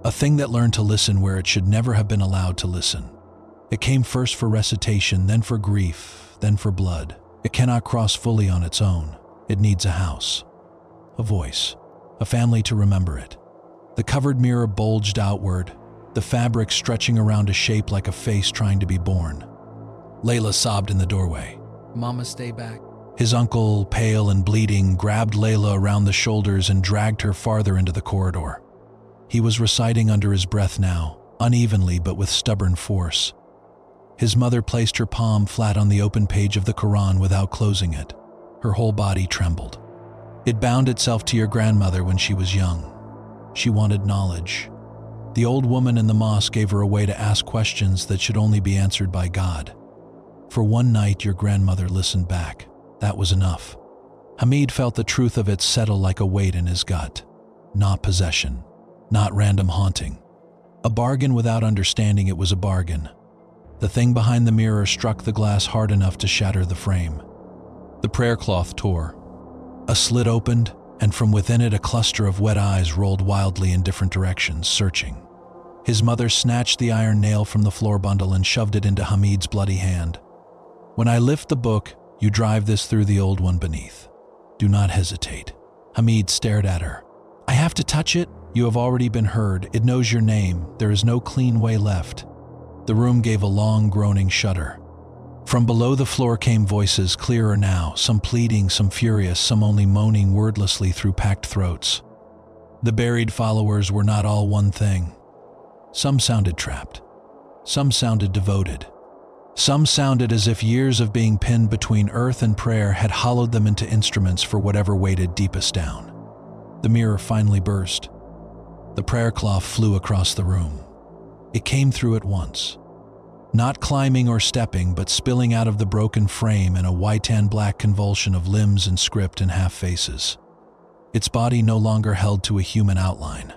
A thing that learned to listen where it should never have been allowed to listen. It came first for recitation, then for grief, then for blood. It cannot cross fully on its own. It needs a house, a voice, a family to remember it. The covered mirror bulged outward, the fabric stretching around a shape like a face trying to be born. Layla sobbed in the doorway. "Mama, stay back." His uncle, pale and bleeding, grabbed Layla around the shoulders and dragged her farther into the corridor. He was reciting under his breath now, unevenly but with stubborn force. His mother placed her palm flat on the open page of the Quran without closing it. Her whole body trembled. It bound itself to your grandmother when she was young. She wanted knowledge. The old woman in the mosque gave her a way to ask questions that should only be answered by God. For one night, your grandmother listened back. That was enough. Hamid felt the truth of it settle like a weight in his gut. Not possession, not random haunting. A bargain without understanding it was a bargain. The thing behind the mirror struck the glass hard enough to shatter the frame. The prayer cloth tore. A slit opened, and from within it a cluster of wet eyes rolled wildly in different directions, searching. His mother snatched the iron nail from the floor bundle and shoved it into Hamid's bloody hand. "When I lift the book, you drive this through the old one beneath. Do not hesitate." Hamid stared at her. "I have to touch it? You have already been heard. It knows your name. There is no clean way left." The room gave a long, groaning shudder. From below the floor came voices, clearer now, some pleading, some furious, some only moaning wordlessly through packed throats. The buried followers were not all one thing. Some sounded trapped. Some sounded devoted. Some sounded as if years of being pinned between earth and prayer had hollowed them into instruments for whatever waited deepest down. The mirror finally burst. The prayer cloth flew across the room. It came through at once. Not climbing or stepping, but spilling out of the broken frame in a white and black convulsion of limbs and script and half-faces. Its body no longer held to a human outline.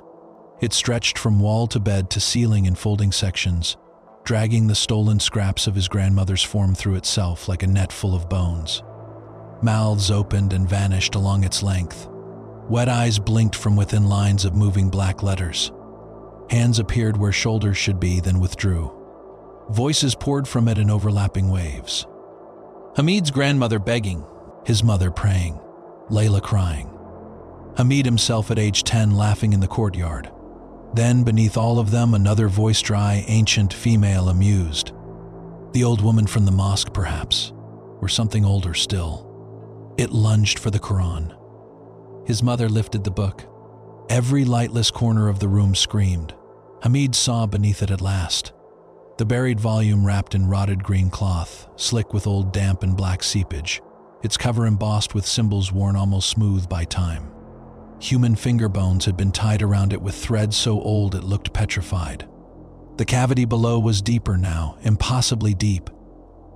It stretched from wall to bed to ceiling in folding sections, dragging the stolen scraps of his grandmother's form through itself like a net full of bones. Mouths opened and vanished along its length. Wet eyes blinked from within lines of moving black letters. Hands appeared where shoulders should be, then withdrew. Voices poured from it in overlapping waves. Hamid's grandmother begging, his mother praying, Layla crying. Hamid himself at age 10 laughing in the courtyard. Then, beneath all of them, another voice-dry, ancient female amused. The old woman from the mosque, perhaps, or something older still. It lunged for the Quran. His mother lifted the book. Every lightless corner of the room screamed. Hamid saw beneath it at last. The buried volume wrapped in rotted green cloth, slick with old damp and black seepage, its cover embossed with symbols worn almost smooth by time. Human finger bones had been tied around it with threads so old it looked petrified. The cavity below was deeper now, impossibly deep,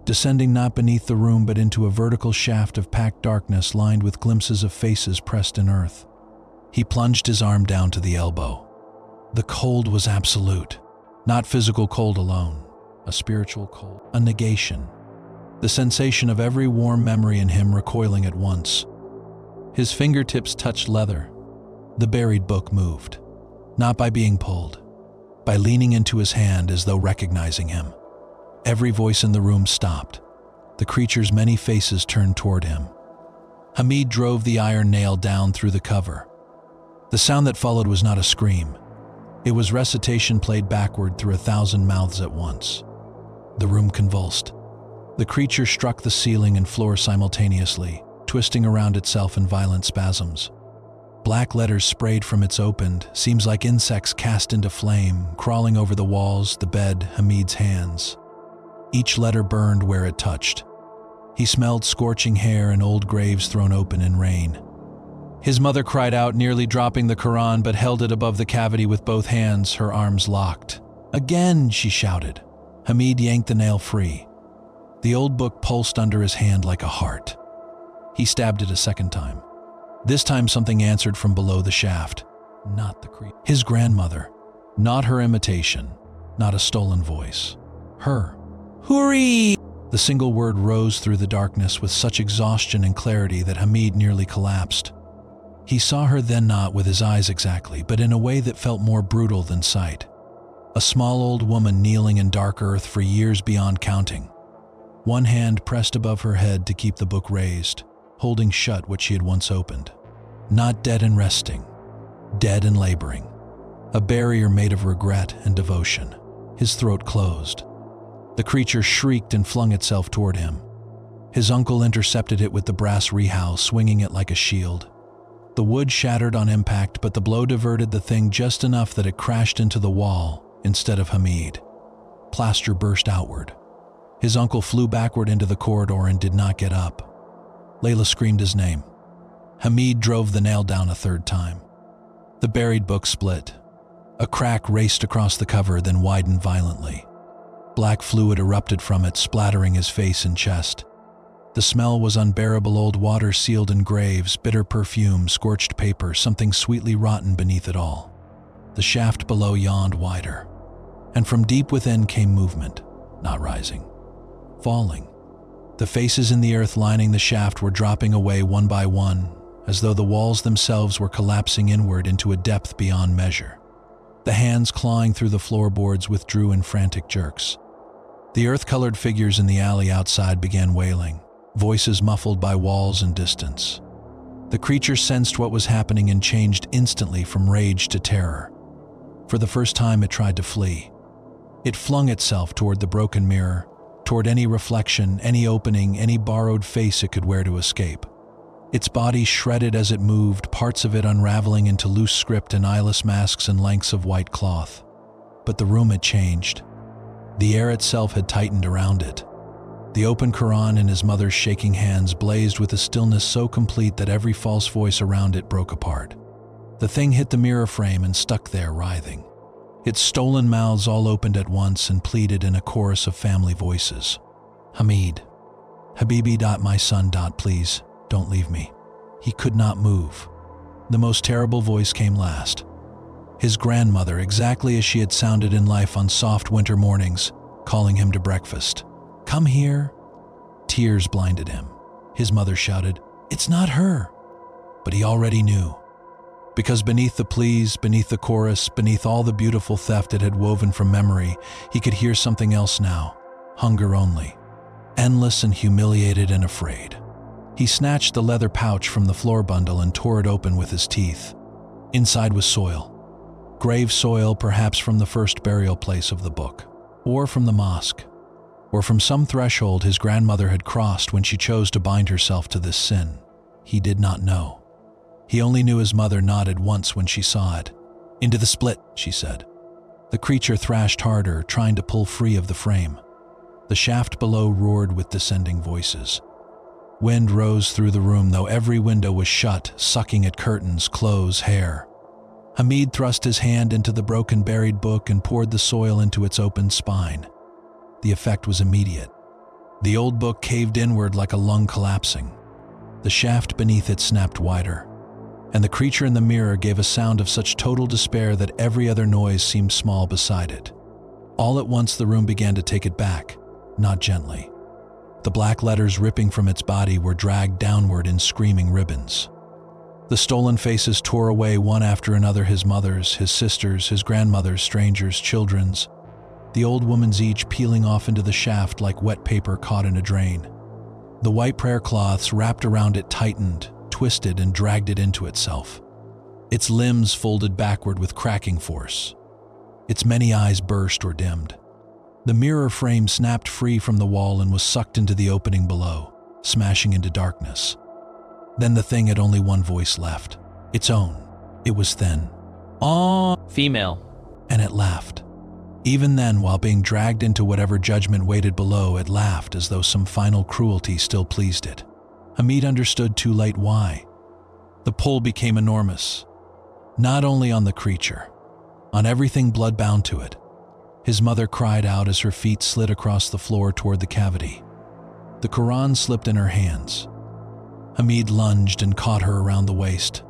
descending not beneath the room but into a vertical shaft of packed darkness lined with glimpses of faces pressed in earth. He plunged his arm down to the elbow. The cold was absolute. Not physical cold alone, a spiritual cold, a negation. The sensation of every warm memory in him recoiling at once. His fingertips touched leather. The buried book moved, not by being pulled, by leaning into his hand as though recognizing him. Every voice in the room stopped. The creature's many faces turned toward him. Hamid drove the iron nail down through the cover. The sound that followed was not a scream. It was recitation played backward through 1,000 mouths at once. The room convulsed. The creature struck the ceiling and floor simultaneously, twisting around itself in violent spasms. Black letters sprayed from its opened, seems like insects cast into flame, crawling over the walls, the bed, Hamid's hands. Each letter burned where it touched. He smelled scorching hair and old graves thrown open in rain. His mother cried out, nearly dropping the Quran, but held it above the cavity with both hands, her arms locked. "Again!" she shouted. Hamid yanked the nail free. The old book pulsed under his hand like a heart. He stabbed it a second time. This time something answered from below the shaft. Not the creature. His grandmother. Not her imitation. Not a stolen voice. Her. "Hurry!" The single word rose through the darkness with such exhaustion and clarity that Hamid nearly collapsed. He saw her then not with his eyes exactly, but in a way that felt more brutal than sight. A small old woman kneeling in dark earth for years beyond counting. One hand pressed above her head to keep the book raised, holding shut what she had once opened. Not dead and resting, dead and laboring. A barrier made of regret and devotion. His throat closed. The creature shrieked and flung itself toward him. His uncle intercepted it with the brass rehow, swinging it like a shield. The wood shattered on impact, but the blow diverted the thing just enough that it crashed into the wall instead of Hamid. Plaster burst outward. His uncle flew backward into the corridor and did not get up. Layla screamed his name. Hamid drove the nail down a third time. The buried book split. A crack raced across the cover, then widened violently. Black fluid erupted from it, splattering his face and chest. The smell was unbearable, old water sealed in graves, bitter perfume, scorched paper, something sweetly rotten beneath it all. The shaft below yawned wider, and from deep within came movement, not rising, falling. The faces in the earth lining the shaft were dropping away one by one, as though the walls themselves were collapsing inward into a depth beyond measure. The hands clawing through the floorboards withdrew in frantic jerks. The earth-colored figures in the alley outside began wailing, voices muffled by walls and distance. The creature sensed what was happening and changed instantly from rage to terror. For the first time, it tried to flee. It flung itself toward the broken mirror, toward any reflection, any opening, any borrowed face it could wear to escape. Its body shredded as it moved, parts of it unraveling into loose script and eyeless masks and lengths of white cloth. But the room had changed. The air itself had tightened around it. The open Quran in his mother's shaking hands blazed with a stillness so complete that every false voice around it broke apart. The thing hit the mirror frame and stuck there, writhing. Its stolen mouths all opened at once and pleaded in a chorus of family voices. Hamid. Habibi. My son. Please, don't leave me. He could not move. The most terrible voice came last. His grandmother, exactly as she had sounded in life on soft winter mornings, calling him to breakfast. Come here. Tears blinded him. His mother shouted, It's not her. But he already knew. Because beneath the pleas, beneath the chorus, beneath all the beautiful theft it had woven from memory, he could hear something else now. Hunger only. Endless and humiliated and afraid. He snatched the leather pouch from the floor bundle and tore it open with his teeth. Inside was soil. Grave soil, perhaps from the first burial place of the book, or from the mosque, or from some threshold his grandmother had crossed when she chose to bind herself to this sin. He did not know. He only knew his mother nodded once when she saw it. Into the split, she said. The creature thrashed harder, trying to pull free of the frame. The shaft below roared with descending voices. Wind rose through the room, though every window was shut, sucking at curtains, clothes, hair. Hamid thrust his hand into the broken buried book and poured the soil into its open spine. The effect was immediate. The old book caved inward like a lung collapsing. The shaft beneath it snapped wider, and the creature in the mirror gave a sound of such total despair that every other noise seemed small beside it. All at once the room began to take it back, not gently. The black letters ripping from its body were dragged downward in screaming ribbons. The stolen faces tore away one after another, his mother's, his sister's, his grandmother's, strangers', children's. The old woman's each peeling off into the shaft like wet paper caught in a drain. The white prayer cloths wrapped around it tightened, twisted, and dragged it into itself. Its limbs folded backward with cracking force. Its many eyes burst or dimmed. The mirror frame snapped free from the wall and was sucked into the opening below, smashing into darkness. Then the thing had only one voice left, its own. It was thin. "Ah!" Female. And it laughed. Even then, while being dragged into whatever judgment waited below, it laughed as though some final cruelty still pleased it. Hamid understood too late why. The pull became enormous, not only on the creature, on everything blood-bound to it. His mother cried out as her feet slid across the floor toward the cavity. The Quran slipped in her hands. Hamid lunged and caught her around the waist.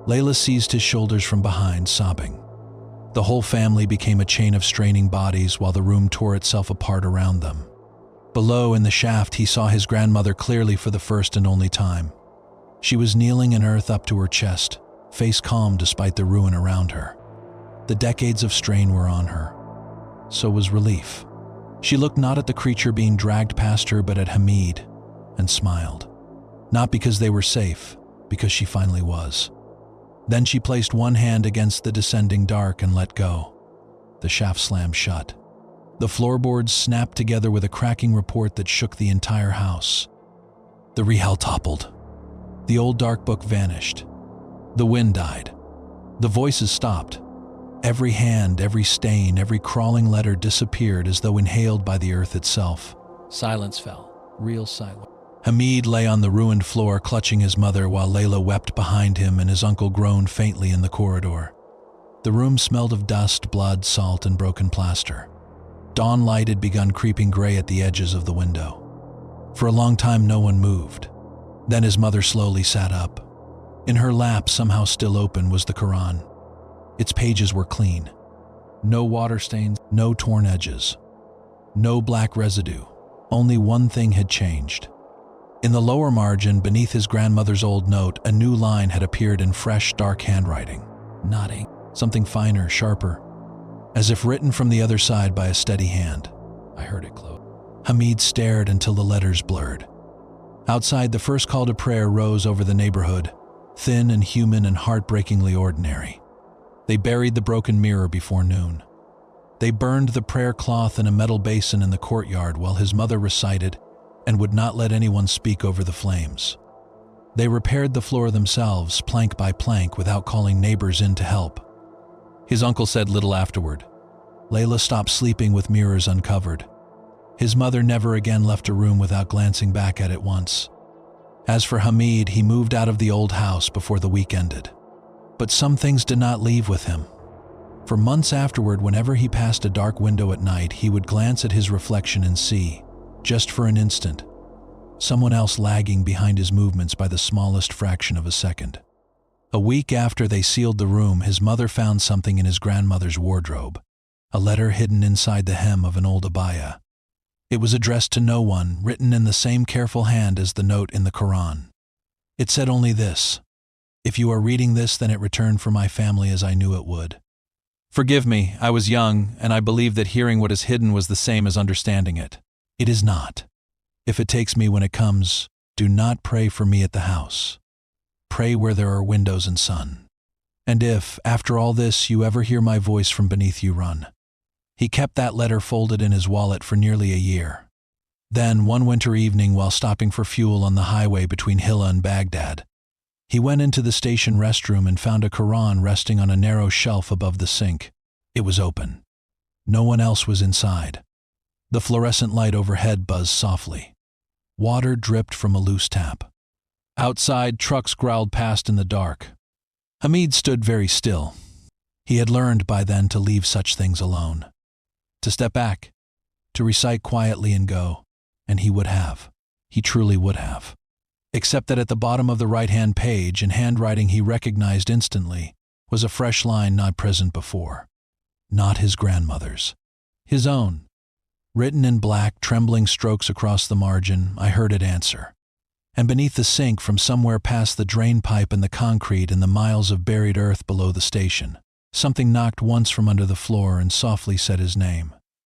Layla seized his shoulders from behind, sobbing. The whole family became a chain of straining bodies while the room tore itself apart around them. Below, in the shaft, he saw his grandmother clearly for the first and only time. She was kneeling in earth up to her chest, face calm despite the ruin around her. The decades of strain were on her. So was relief. She looked not at the creature being dragged past her but at Hamid, and smiled. Not because they were safe, because she finally was. Then she placed one hand against the descending dark and let go. The shaft slammed shut. The floorboards snapped together with a cracking report that shook the entire house. The rehal toppled. The old dark book vanished. The wind died. The voices stopped. Every hand, every stain, every crawling letter disappeared as though inhaled by the earth itself. Silence fell. Real silence. Hamid lay on the ruined floor clutching his mother while Layla wept behind him and his uncle groaned faintly in the corridor. The room smelled of dust, blood, salt, and broken plaster. Dawn light had begun creeping gray at the edges of the window. For a long time, no one moved. Then his mother slowly sat up. In her lap, somehow still open, was the Quran. Its pages were clean. No water stains, no torn edges, no black residue. Only one thing had changed. In the lower margin, beneath his grandmother's old note, a new line had appeared in fresh, dark handwriting. Nodding. Something finer, sharper, as if written from the other side by a steady hand. I heard it close. Hamid stared until the letters blurred. Outside, the first call to prayer rose over the neighborhood, thin and human and heartbreakingly ordinary. They buried the broken mirror before noon. They burned the prayer cloth in a metal basin in the courtyard while his mother recited and would not let anyone speak over the flames. They repaired the floor themselves, plank by plank, without calling neighbors in to help. His uncle said little afterward. Layla stopped sleeping with mirrors uncovered. His mother never again left a room without glancing back at it once. As for Hamid, he moved out of the old house before the week ended. But some things did not leave with him. For months afterward, whenever he passed a dark window at night, he would glance at his reflection and see, just for an instant, someone else lagging behind his movements by the smallest fraction of a second. A week after they sealed the room, his mother found something in his grandmother's wardrobe, a letter hidden inside the hem of an old abaya. It was addressed to no one, written in the same careful hand as the note in the Quran. It said only this: "If you are reading this, then it returned for my family as I knew it would. Forgive me, I was young, and I believed that hearing what is hidden was the same as understanding it. It is not. If it takes me when it comes, do not pray for me at the house. Pray where there are windows and sun. And if, after all this, you ever hear my voice from beneath you, run." He kept that letter folded in his wallet for nearly a year. Then, one winter evening, while stopping for fuel on the highway between Hilla and Baghdad, he went into the station restroom and found a Quran resting on a narrow shelf above the sink. It was open. No one else was inside. The fluorescent light overhead buzzed softly. Water dripped from a loose tap. Outside, trucks growled past in the dark. Hamid stood very still. He had learned by then to leave such things alone, to step back, to recite quietly and go, and he would have. He truly would have. Except that at the bottom of the right-hand page, in handwriting he recognized instantly, was a fresh line not present before. Not his grandmother's. His own. Written in black, trembling strokes across the margin, I heard it answer. And beneath the sink, from somewhere past the drain pipe and the concrete and the miles of buried earth below the station, something knocked once from under the floor and softly said his name.